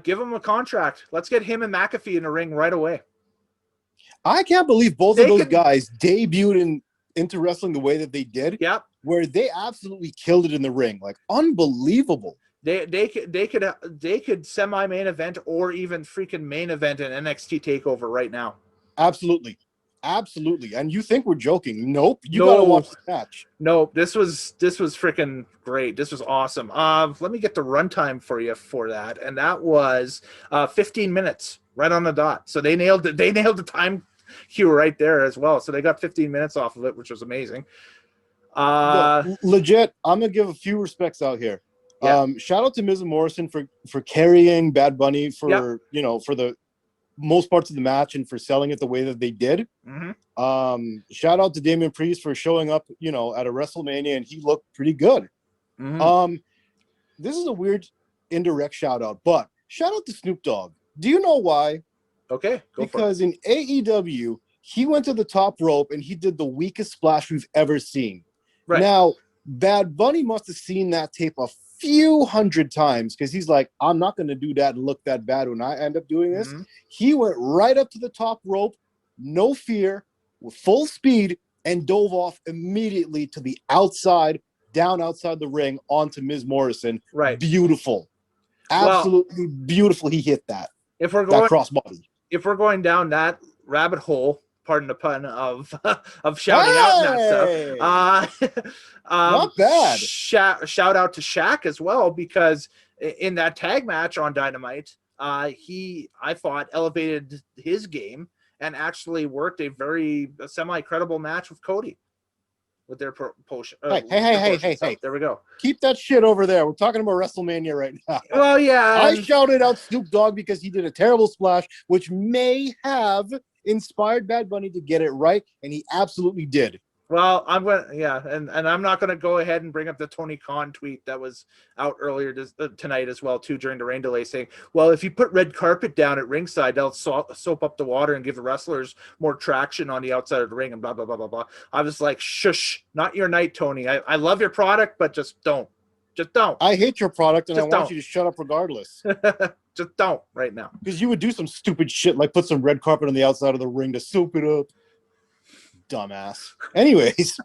give him a contract. Let's get him and McAfee in the ring right away. I can't believe both of those guys debuted into wrestling the way that they did. Yeah, where they absolutely killed it in the ring, like unbelievable. They could semi-main event or even freaking main event an NXT takeover right now. Absolutely. And you think we're joking? Nope. You gotta watch the match. No, this was freaking great. This was awesome. Let me get the runtime for you for that, and that was 15 minutes right on the dot. So they nailed it. They nailed the time cue right there as well. So they got 15 minutes off of it, which was amazing. Legit. I'm gonna give a few respects out here. Yeah. Shout out to Miz and Morrison for carrying Bad Bunny for for the most parts of the match and for selling it the way that they did. Shout out to Damian Priest for showing up, at a WrestleMania, and he looked pretty good. This is a weird indirect shout out, but shout out to Snoop Dogg. Do you know why? Okay, because in AEW, he went to the top rope and he did the weakest splash we've ever seen. Right. Now, Bad Bunny must have seen that tape a few hundred times because he's like, I'm not going to do that and look that bad when I end up doing this. He went right up to the top rope, no fear, with full speed, and dove off immediately to the outside, down outside the ring onto Ms. Morrison. Right. Beautiful. Absolutely beautiful. He hit that. If we're that crossbody. If we're going down that rabbit hole, pardon the pun, of shouting out and that stuff. Not bad. Shout out to Shaq as well, because in that tag match on Dynamite, I thought elevated his game and actually worked a very semi-credible match with Cody with their potion. Hey. There we go. Keep that shit over there. We're talking about WrestleMania right now. Well, yeah. I shouted out Snoop Dogg because he did a terrible splash, which may have inspired Bad Bunny to get it right, and he absolutely did. Well, and I'm not going to go ahead and bring up the Tony Khan tweet that was out earlier tonight as well, too, during the rain delay, saying, well, if you put red carpet down at ringside, they'll soap up the water and give the wrestlers more traction on the outside of the ring and blah, blah, blah, blah, blah. I was like, shush, not your night, Tony. I love your product, but just don't. Just don't. I hate your product, and just I want you to shut up regardless. Just don't right now. Because you would do some stupid shit like put some red carpet on the outside of the ring to soap it up. Dumbass. Anyways,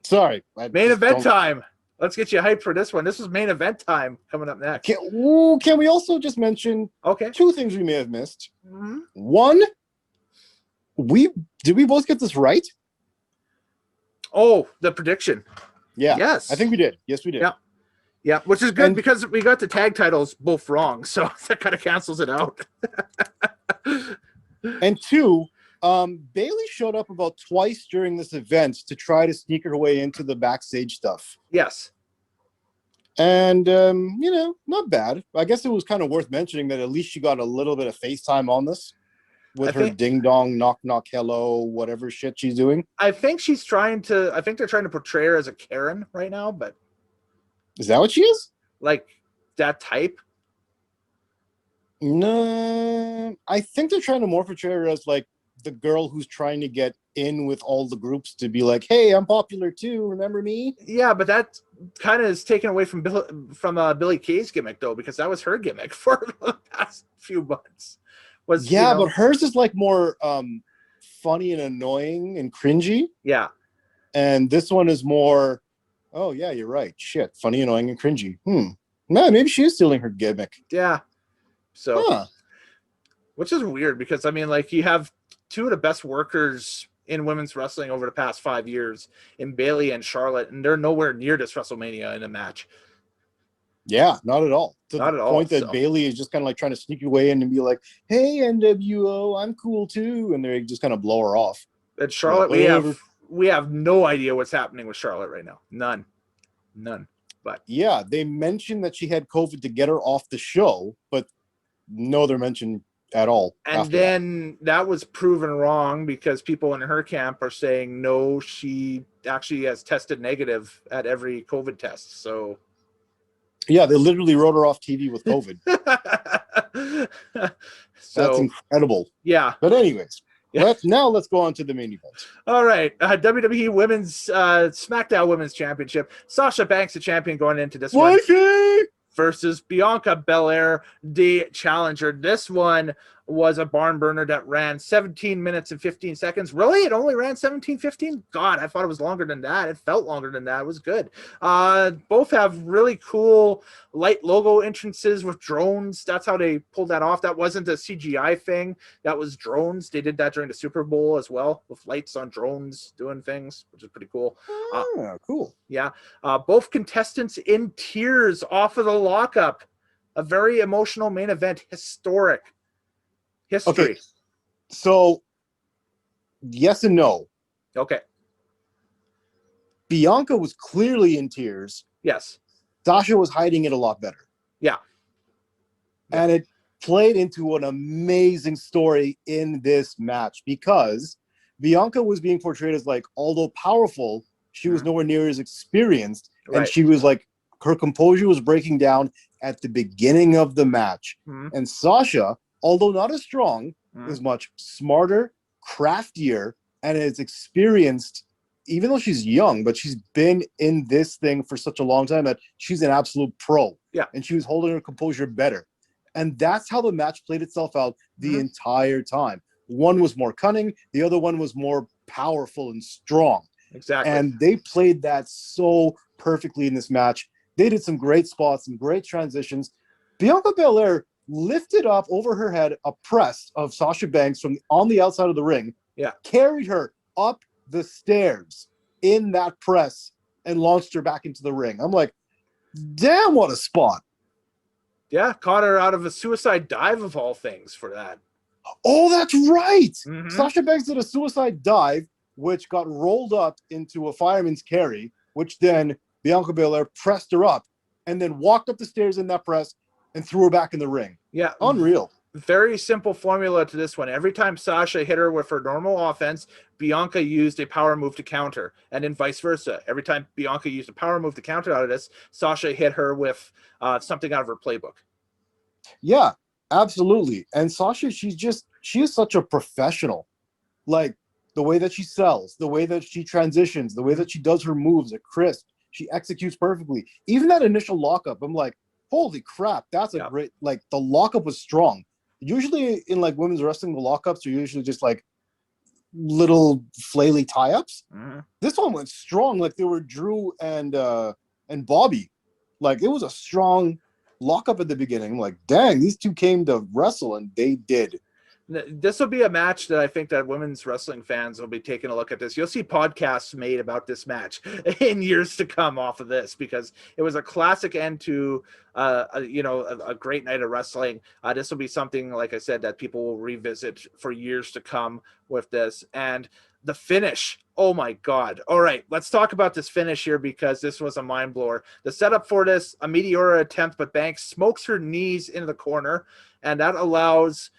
sorry. Main event time. Let's get you hyped for this one. This is main event time coming up next. Can we also just mention two things we may have missed? Mm-hmm. One, did we both get this right? Oh, the prediction. Yeah. Yes. I think we did. Yes, we did. Yeah. Yeah, which is good because we got the tag titles both wrong, so that kind of cancels it out. And two, Bailey showed up about twice during this event to try to sneak her way into the backstage stuff. Yes. And, not bad. I guess it was kind of worth mentioning that at least she got a little bit of FaceTime on this with her ding-dong, knock-knock, hello, whatever shit she's doing. I think they're trying to portray her as a Karen right now, but... Is that what she is? Like, that type? No, I think they're trying to more portray her as, like, the girl who's trying to get in with all the groups to be like, hey, I'm popular too, remember me? Yeah, but that kind of is taken away from Billie Kay's gimmick, though, because that was her gimmick for the past few months. But hers is like more funny and annoying and cringy. Yeah. And this one is more, oh yeah, you're right. Shit, funny, annoying, and cringy. Man, maybe she is stealing her gimmick. Yeah. So, which is weird because, I mean, like, you have two of the best workers in women's wrestling over the past 5 years in Bailey and Charlotte, and they're nowhere near this WrestleMania in a match. Yeah, not at all. Not at all. Point that Bailey is just kind of like trying to sneak her way in and be like, hey, NWO, I'm cool too. And they just kind of blow her off. At Charlotte, we have no idea what's happening with Charlotte right now. None. But yeah, they mentioned that she had COVID to get her off the show, but no other mention at all. And then that was proven wrong because people in her camp are saying, no, she actually has tested negative at every COVID test. So yeah, they literally wrote her off TV with COVID. That's incredible. Yeah. But anyways, let's go on to the main event. All right. WWE Women's SmackDown Women's Championship. Sasha Banks, the champion, going into this one versus Bianca Belair, the challenger. This one was a barn burner that ran 17 minutes and 15 seconds. Really? It only ran 17:15? God, I thought it was longer than that. It felt longer than that. It was good. Both have really cool light logo entrances with drones. That's how they pulled that off. That wasn't a CGI thing. That was drones. They did that during the Super Bowl as well, with lights on drones doing things, which is pretty cool. Cool. Yeah. Both contestants in tears off of the lockup. A very emotional main event. Historic. History. Okay. So, yes and no. Okay. Bianca was clearly in tears. Yes. Sasha was hiding it a lot better. Yeah. And it played into an amazing story in this match because Bianca was being portrayed as, like, although powerful, she was nowhere near as experienced. Right. And she was like, her composure was breaking down at the beginning of the match. And Sasha, although not as strong, is much smarter, craftier, and is experienced, even though she's young, but she's been in this thing for such a long time that she's an absolute pro. Yeah. And she was holding her composure better. And that's how the match played itself out the entire time. One was more cunning, the other one was more powerful and strong. Exactly. And they played that so perfectly in this match. They did some great spots, some great transitions. Bianca Belair lifted up over her head a press of Sasha Banks from on the outside of the ring, Yeah. carried her up the stairs in that press, and launched her back into the ring. I'm like, damn, what a spot. Yeah, caught her out of a suicide dive of all things for that. Oh, that's right. Mhm. Sasha Banks did a suicide dive, which got rolled up into a fireman's carry, which then Bianca Belair pressed her up and then walked up the stairs in that press and threw her back in the ring. Yeah. Unreal. Very simple formula to this one. Every time Sasha hit her with her normal offense, Bianca used a power move to counter, and then vice versa. Every time Bianca used a power move to counter out of this, Sasha hit her with something out of her playbook. Yeah, absolutely. And Sasha, she is such a professional. Like the way that she sells, the way that she transitions, the way that she does her moves are crisp. She executes perfectly. Even that initial lockup, I'm like, holy crap, that's a great, like the lockup was strong. Usually in like women's wrestling, the lockups are usually just like little flaily tie-ups. Mm-hmm. This one went strong, like they were Drew and Bobby. Like it was a strong lockup at the beginning. I'm like, dang, these two came to wrestle and they did. This will be a match that I think that women's wrestling fans will be taking a look at this. You'll see podcasts made about this match in years to come off of this, because it was a classic end to a great night of wrestling. This will be something, like I said, that people will revisit for years to come with this. And the finish, oh my God. All right, let's talk about this finish here, because this was a mind blower. The setup for this, a Meteora attempt, but Banks smokes her knees into the corner, and that allows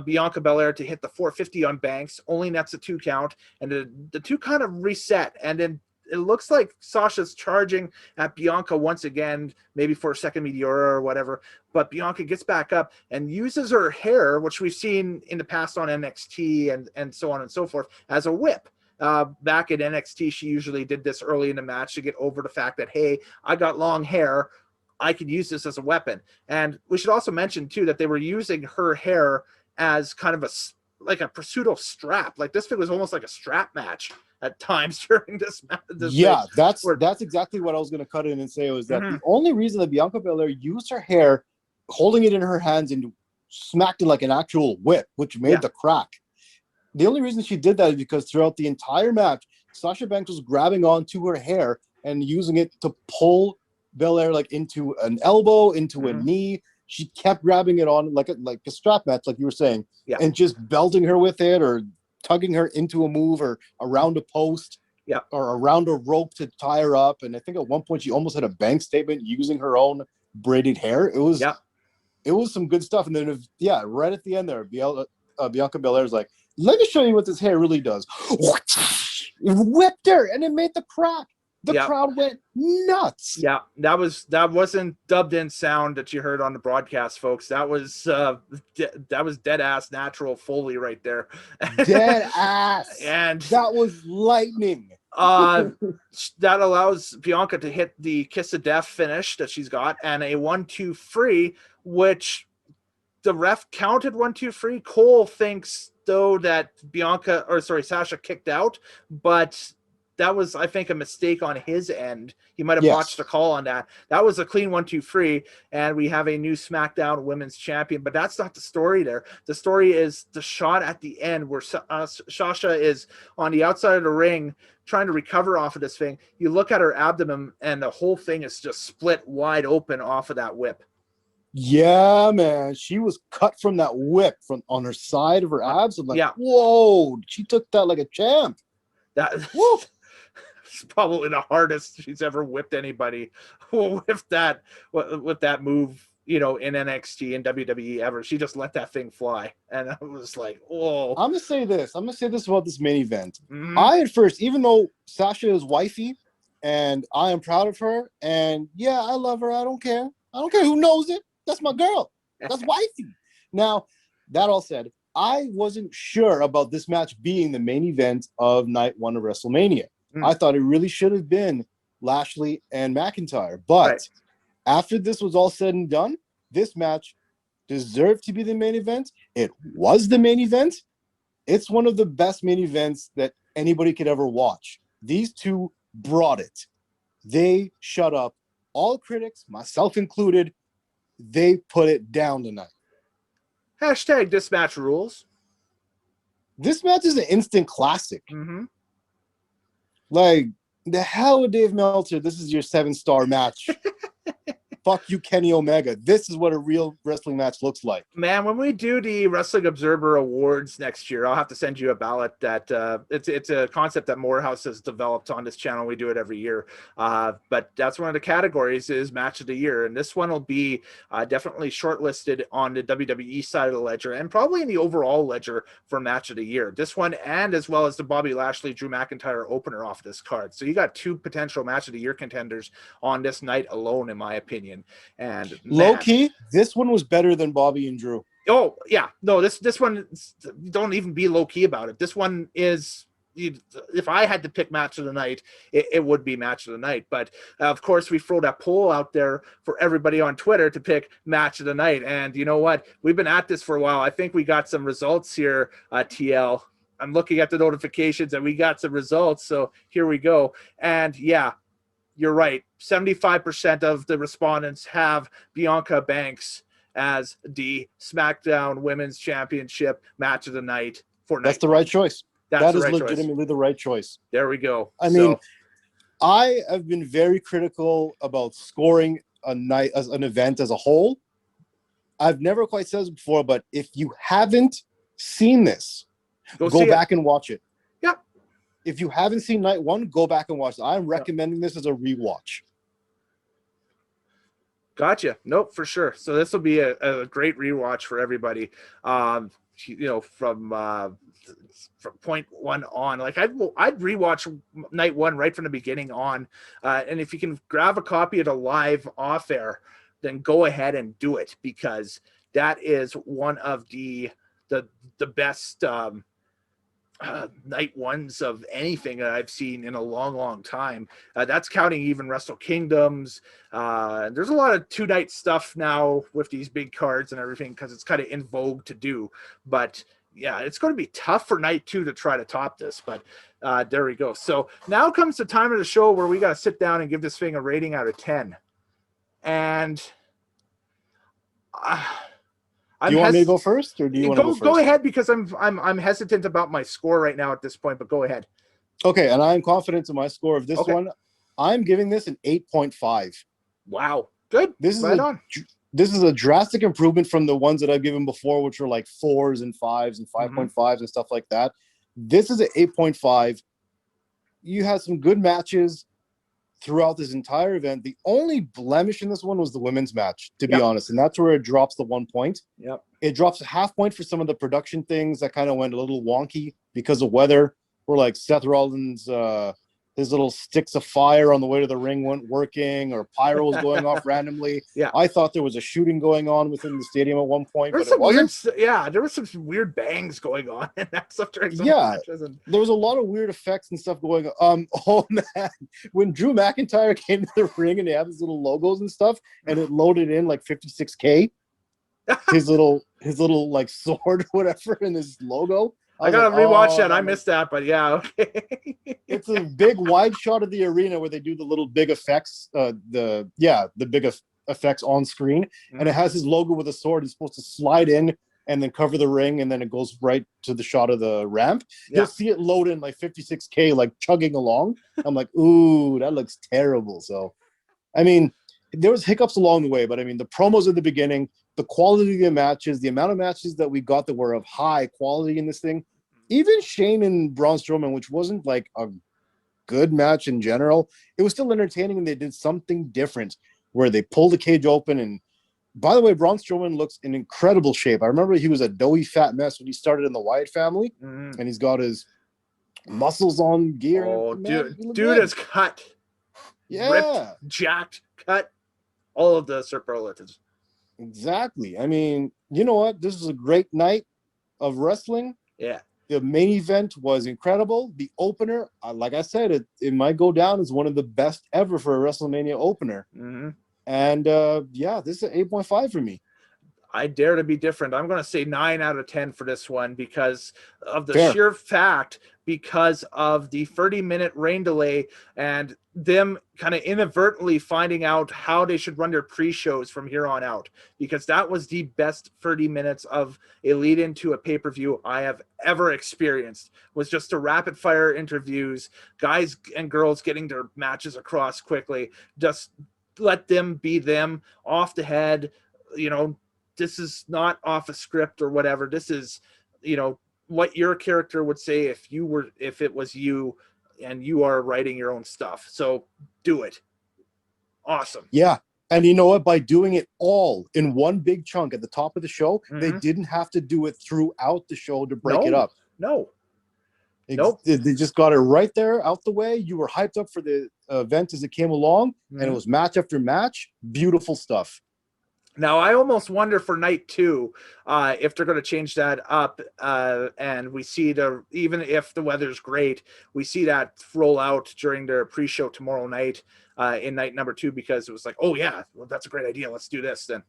Bianca Belair to hit the 450 on Banks, only nets a 2 count, and the two kind of reset. And then it looks like Sasha's charging at Bianca once again, maybe for a second Meteora or whatever, but Bianca gets back up and uses her hair, which we've seen in the past on NXT and so on and so forth, as a whip. Back in NXT, she usually did this early in the match to get over the fact that, hey, I got long hair, I could use this as a weapon. And we should also mention too that they were using her hair as kind of a pseudo strap. Like this thing was almost like a strap match at times during this match. Yeah, that's exactly what I was going to cut in and say, was that the only reason that Bianca Belair used her hair, holding it in her hands and smacked it like an actual whip, which made the crack. The only reason she did that is because throughout the entire match, Sasha Banks was grabbing onto her hair and using it to pull Belair like into an elbow, into a knee. She kept grabbing it on like a strap match, like you were saying, and just belting her with it or tugging her into a move or around a post or around a rope to tie her up. And I think at one point she almost had a bank statement using her own braided hair. It was some good stuff. And then, right at the end there, Bianca Belair's like, let me show you what this hair really does. It whipped her and it made the crack. The crowd went nuts. Yeah, that wasn't dubbed in sound that you heard on the broadcast, folks. That was dead ass natural Foley right there. Dead ass. And that was lightning. That allows Bianca to hit the Kiss of Death finish that she's got, and a 1-2 free, which the ref counted 1-2 free. Cole thinks though that Sasha kicked out, but that was, I think, a mistake on his end. He might have botched a call on that. That was a clean 1-2 free, and we have a new SmackDown Women's Champion. But that's not the story there. The story is the shot at the end where Sasha is on the outside of the ring trying to recover off of this thing. You look at her abdomen, and the whole thing is just split wide open off of that whip. Yeah, man. She was cut from that whip on her side of her abs. I'm like, whoa, she took that like a champ. It's probably the hardest she's ever whipped anybody with that move, in NXT and WWE ever. She just let that thing fly, and I was like, "Oh!" I'm gonna say this about this main event. I at first, even though Sasha is wifey, and I am proud of her, and I love her. I don't care who knows it. That's my girl. That's wifey. Now, that all said, I wasn't sure about this match being the main event of night 1 of WrestleMania. I thought it really should have been Lashley and McIntyre. But after this was all said and done, this match deserved to be the main event. It was the main event. It's one of the best main events that anybody could ever watch. These two brought it. They shut up all critics, myself included. They put it down tonight. Hashtag this match rules. This match is an instant classic. Mm-hmm. Like, the hell with Dave Meltzer, this is your 7-star match. Fuck you, Kenny Omega. This is what a real wrestling match looks like. Man, when we do the Wrestling Observer Awards next year, I'll have to send you a ballot. That it's a concept that Morehouse has developed on this channel. We do it every year, but that's one of the categories is Match of the Year, and this one will be definitely shortlisted on the WWE side of the ledger, and probably in the overall ledger for Match of the Year. This one, and as well as the Bobby Lashley Drew McIntyre opener off this card. So you got two potential Match of the Year contenders on this night alone, in my opinion. And low key, this one was better than Bobby and Drew. Oh yeah, no, this one, don't even be low key about it. This one is, if I had to pick match of the night, it would be match of the night. But of course, we throw that poll out there for everybody on Twitter to pick match of the night. And you know what? We've been at this for a while. I think we got some results here, TL. I'm looking at the notifications and we got some results. So here we go. And yeah, you're right. 75% of the respondents have Bianca Banks as the SmackDown Women's Championship match of the night for night. That's the right choice. That is legitimately the right choice. There we go. I mean, I have been very critical about scoring a night as an event as a whole. I've never quite said this before, but if you haven't seen this, go back and watch it. Yep. If you haven't seen night one, go back and watch it. I'm recommending this as a rewatch. Gotcha. Nope, for sure. So this will be a great rewatch for everybody. You know, from point one on, like I'd rewatch night one right from the beginning on. And if you can grab a copy of the live off air, then go ahead and do it, because that is one of the best night ones of anything that I've seen in a long time. That's counting even Wrestle Kingdoms. There's a lot of 2-night stuff now with these big cards and everything, because it's kind of in vogue to do. But yeah, it's going to be tough for night 2 to try to top this. But there we go. So now comes the time of the show where we got to sit down and give this thing a rating out of 10. And do you want me to go first, or do you want to go first? Go ahead, because I'm hesitant about my score right now at this point, but go ahead. Okay, and I'm confident in my score of this one. I'm giving this an 8.5. Wow, good. This is a drastic improvement from the ones that I've given before, which were like 4s and 5s and 5.5s and stuff like that. This is an 8.5. You had some good matches throughout this entire event. The only blemish in this one was the women's match, to be honest, and that's where it drops the 1 point. Yep. It drops a half point for some of the production things that kind of went a little wonky because of weather. Where like Seth Rollins, his little sticks of fire on the way to the ring weren't working, or pyros going off randomly. Yeah, I thought there was a shooting going on within the stadium at one point, but it wasn't. There was some weird bangs going on and that stuff during some matches. And there was a lot of weird effects and stuff going on. Oh man, when Drew McIntyre came to the ring and they had his little logos and stuff, and it loaded in like 56K, his little like sword or whatever, and his logo. I gotta rewatch that. I missed that, but yeah, okay. It's a big wide shot of the arena where they do the little big effects, the big effects on screen, and it has his logo with a sword. It's supposed to slide in and then cover the ring, and then it goes right to the shot of the ramp. You'll see it load in like 56K, like chugging along. I'm like, ooh, that looks terrible. So, I mean, there was hiccups along the way, but I mean, the promos at the beginning, the quality of the matches, the amount of matches that we got that were of high quality in this thing, even Shane and Braun Strowman, which wasn't like a good match in general, it was still entertaining, and they did something different where they pulled the cage open. And by the way, Braun Strowman looks in incredible shape. I remember he was a doughy fat mess when he started in the Wyatt family, and he's got his muscles on gear. Oh, dude is cut. Yeah. Ripped, jacked, cut, all of the superlatives. Exactly. I mean, you know what? This was a great night of wrestling. Yeah. The main event was incredible. The opener, like I said, it might go down as one of the best ever for a WrestleMania opener. And this is an 8.5 for me. I dare to be different. I'm going to say 9 out of 10 for this one because of the Fair. sheer fact, because of the 30-minute rain delay and them kind of inadvertently finding out how they should run their pre-shows from here on out, because that was the best 30 minutes of a lead into a pay-per-view I have ever experienced. Was just the rapid fire interviews, guys and girls getting their matches across quickly. Just let them be them, off the head, you know. This is not off a script or whatever. This is, you know, what your character would say if it was you and you are writing your own stuff. So do it. Awesome. Yeah. And you know what? By doing it all in one big chunk at the top of the show, they didn't have to do it throughout the show to break it up. No. They just got it right there out the way. You were hyped up for the event as it came along, and it was match after match. Beautiful stuff. Now, I almost wonder for night 2 if they're going to change that up, and we see even if the weather's great, we see that roll out during their pre-show tomorrow night in night number 2, because it was like, oh yeah, well, that's a great idea. Let's do this then.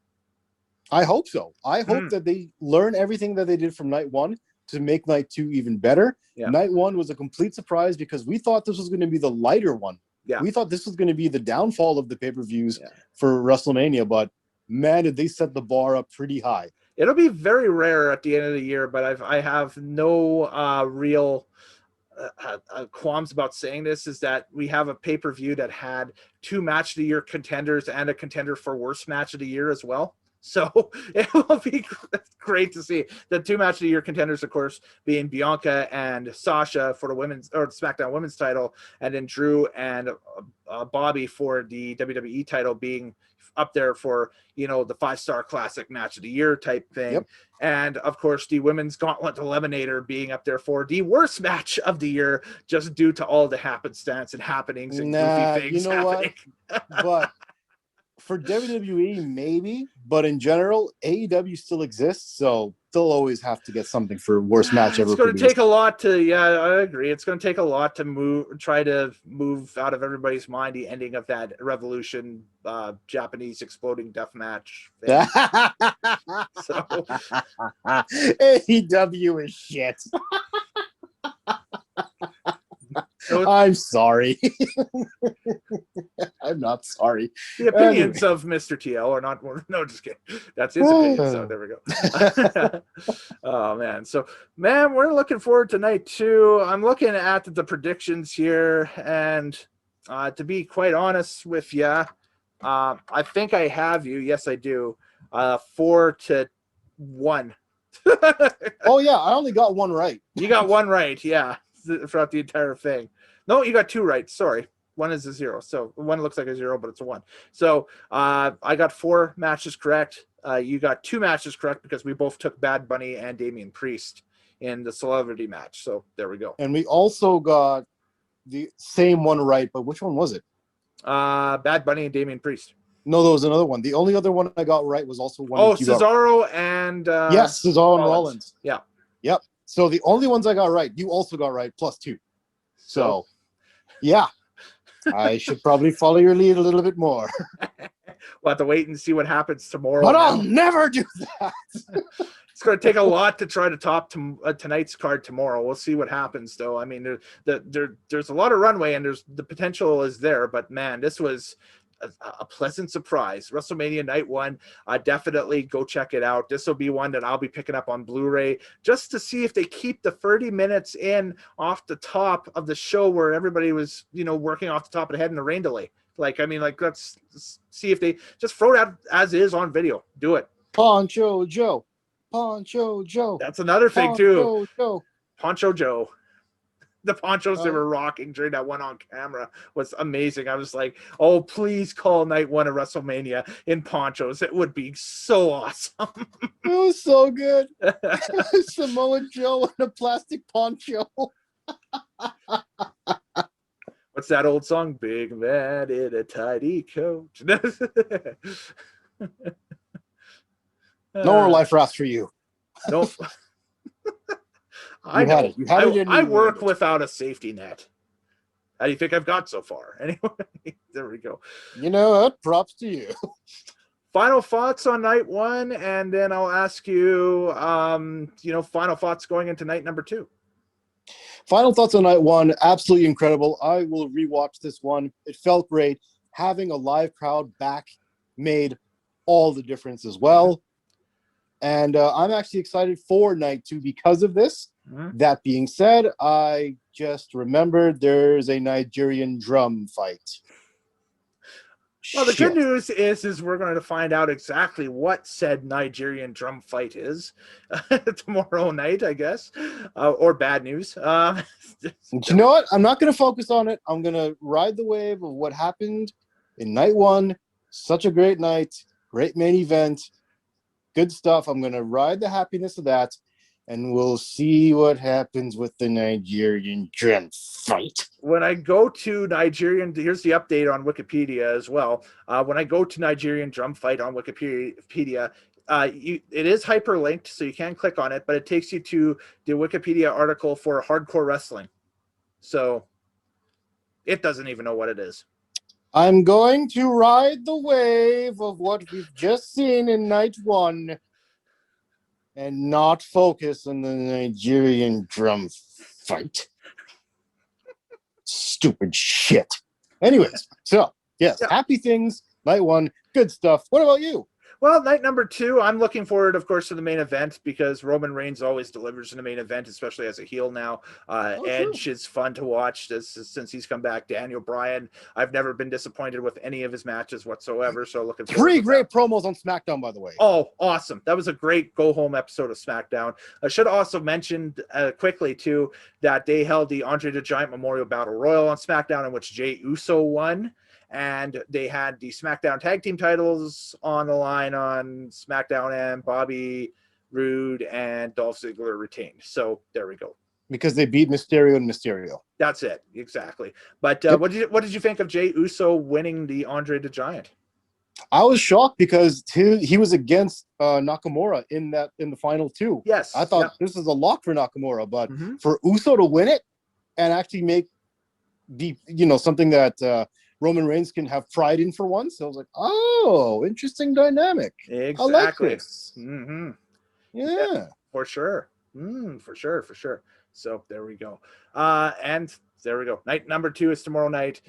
I hope so. I hope that they learn everything that they did from night 1 to make night 2 even better. Yeah. Night 1 was a complete surprise because we thought this was going to be the lighter one. Yeah. We thought this was going to be the downfall of the pay-per-views for WrestleMania, but man, did they set the bar up pretty high. It'll be very rare at the end of the year, but I have no real qualms about saying this, is that we have a pay-per-view that had 2 match of the year contenders and a contender for worst match of the year as well. So it will be great to see the 2 match of the year contenders, of course, being Bianca and Sasha for the women's or SmackDown women's title, and then Drew and Bobby for the WWE title being up there for, you know, the 5-star classic match of the year type thing. Yep. And of course, the women's gauntlet eliminator being up there for the worst match of the year, just due to all the happenstance and happenings and goofy things happening. But for WWE, maybe, but in general, AEW still exists, so they'll always have to get something for worst match ever. It's going to take a lot to, I agree. It's going to take a lot to try to move out of everybody's mind the ending of that Revolution Japanese exploding death match thing. So AEW is shit. I'm sorry. I'm not sorry. The opinions of Mr. TL are not. No, just kidding. That's his opinion. So there we go. Oh man. So man, we're looking forward to night 2. I'm looking at the predictions here, and to be quite honest with you, I think I have you. Yes, I do. 4-1. Oh yeah, I only got 1 right. You got 1 right. Yeah. Throughout the entire thing. No, you got 2 right. Sorry. 1 is a 0. So 1 looks like a 0, but it's a 1. So I got 4 matches correct. You got 2 matches correct because we both took Bad Bunny and Damian Priest in the celebrity match. So there we go. And we also got the same one right, but which one was it? Bad Bunny and Damian Priest. No, there was another one. The only other one I got right was also one. Oh, Cesaro and yes, Cesaro and Rollins. Yeah. Yep. So the only ones I got right, you also got right, plus 2. So, yeah, I should probably follow your lead a little bit more. We'll have to wait and see what happens tomorrow. But I'll never do that. It's going to take a lot to try to top tonight's card tomorrow. We'll see what happens, though. I mean, there's a lot of runway, and the potential is there. But man, this was a pleasant surprise. WrestleMania Night 1, definitely go check it out. This will be one that I'll be picking up on Blu-ray just to see if they keep the 30 minutes in off the top of the show where everybody was, you know, working off the top of the head in the rain delay. Like, I mean, like, let's see if they just throw it out as is on video. Do it. Poncho Joe. Poncho Joe. That's another thing, Poncho too. Joe. Poncho Joe. The ponchos they were rocking during that one on camera was amazing. I was like, oh, please call night 1 of WrestleMania in ponchos. It would be so awesome. It was so good. Samoa Joe in a plastic poncho. What's that old song? Big man in a tidy coat. No more life rafts for you. Nope. I work without a safety net. How do you think I've got so far? Anyway, there we go. You know what? Props to you. final thoughts on night one, and then I'll ask you, final thoughts going into night number 2. Final thoughts on night one, absolutely incredible. I will rewatch this one. It felt great. Having a live crowd back made all the difference as well. And I'm actually excited for night 2 because of this. Mm-hmm. That being said, I just remembered there's a Nigerian drum fight. Well, the good news is we're going to find out exactly what said Nigerian drum fight is tomorrow night, I guess, or bad news. You know what? I'm not going to focus on it. I'm going to ride the wave of what happened in night 1. Such a great night, great main event, good stuff. I'm going to ride the happiness of that, and we'll see what happens with the Nigerian drum fight. When I go to Nigerian, here's the update on Wikipedia as well. When I go to Nigerian drum fight on Wikipedia, it is hyperlinked, so you can click on it, but it takes you to the Wikipedia article for hardcore wrestling. So it doesn't even know what it is. I'm going to ride the wave of what we've just seen in night 1 and not focus on the Nigerian drum fight. Stupid shit. Anyways, so yes, Yeah. Happy things, night 1, good stuff. What about you? Well, night number 2, I'm looking forward, of course, to the main event because Roman Reigns always delivers in the main event, especially as a heel now. Edge is fun to watch since he's come back. Daniel Bryan, I've never been disappointed with any of his matches whatsoever. So looking forward. 3 great promos on SmackDown, by the way. Oh, awesome. That was a great go-home episode of SmackDown. I should also mention quickly, too, that they held the Andre the Giant Memorial Battle Royal on SmackDown in which Jey Uso won. And they had the SmackDown tag team titles on the line on SmackDown, and Bobby Roode and Dolph Ziggler retained. So there we go. Because they beat Mysterio and Mysterio. That's it, exactly. But Yep. what did you think of Jey Uso winning the Andre the Giant? I was shocked because he was against Nakamura in the final 2. Yes, I thought this is a lock for Nakamura, but Mm-hmm. for Uso to win it and actually be something that Roman Reigns can have pride in for once. So I was like, oh, interesting dynamic. Exactly. I like this. Mm-hmm. Yeah. For sure. For sure. So there we go. And there we go. Night number 2 is tomorrow night.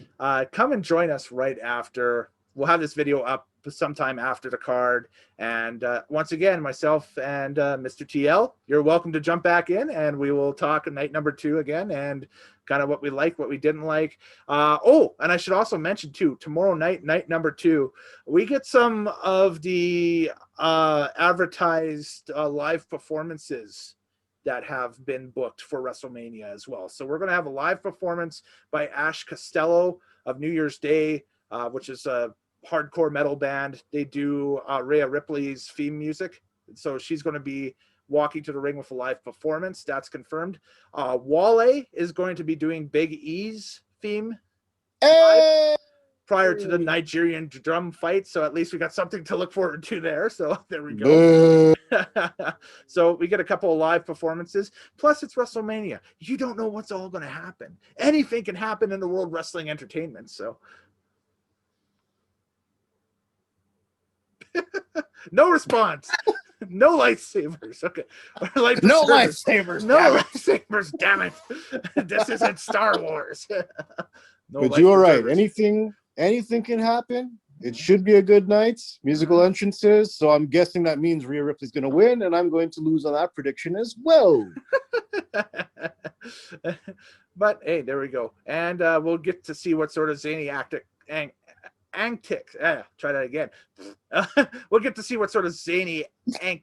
Come and join us right after. We'll have this video up sometime after the card. And once again, myself and Mr. TL, you're welcome to jump back in, and we will talk night number 2 again and kind of what we like, what we didn't like. And I should also mention, too, tomorrow night, night number 2, we get some of the advertised live performances that have been booked for WrestleMania as well. So we're going to have a live performance by Ash Costello of New Year's Day, which is a hardcore metal band. They do Rhea Ripley's theme music. So she's going to be walking to the ring with a live performance. That's confirmed. Wale is going to be doing Big E's theme prior to the Nigerian drum fight. So at least we got something to look forward to there. So there we go. So we get a couple of live performances. Plus it's WrestleMania. You don't know what's all going to happen. Anything can happen in the world wrestling entertainment. So no response. No lightsabers. Okay. No lightsabers. No lightsabers. Damn it. This isn't Star Wars. No, but you are right. Anything can happen. It should be a good night. Musical entrances. So I'm guessing that means Rhea Ripley's going to win, and I'm going to lose on that prediction as well. But hey, there we go. And we'll get to see what sort of zany antics. Try that again. We'll get to see what sort of zany I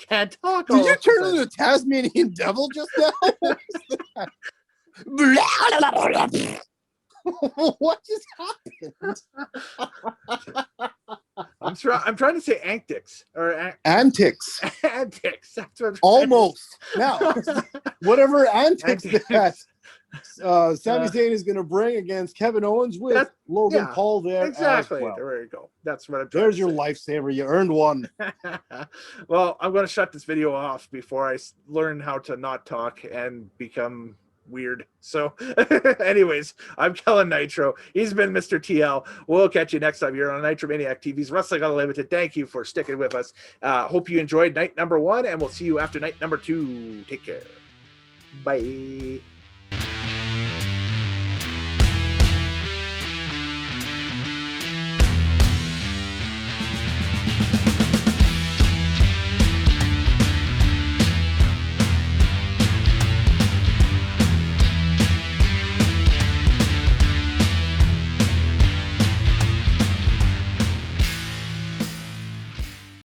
can't talk. Did you turn into a Tasmanian devil just now? What just happened? I'm trying to say antics or antics. Antics. That's what almost. Now, whatever antics that Sami Zayn is going to bring against Kevin Owens with Logan Paul there. Exactly. Well. There you go. That's what I'm trying There's to your say. lifesaver. You earned one. Well, I'm going to shut this video off before I learn how to not talk and become weird. So anyways, I'm Kellen Nitro. He's been Mr. TL. We'll catch you next time here on Nitromaniac TV's Wrestling Unlimited. Thank you for sticking with us. Hope you enjoyed night number 1, and we'll see you after night number 2. Take care. Bye.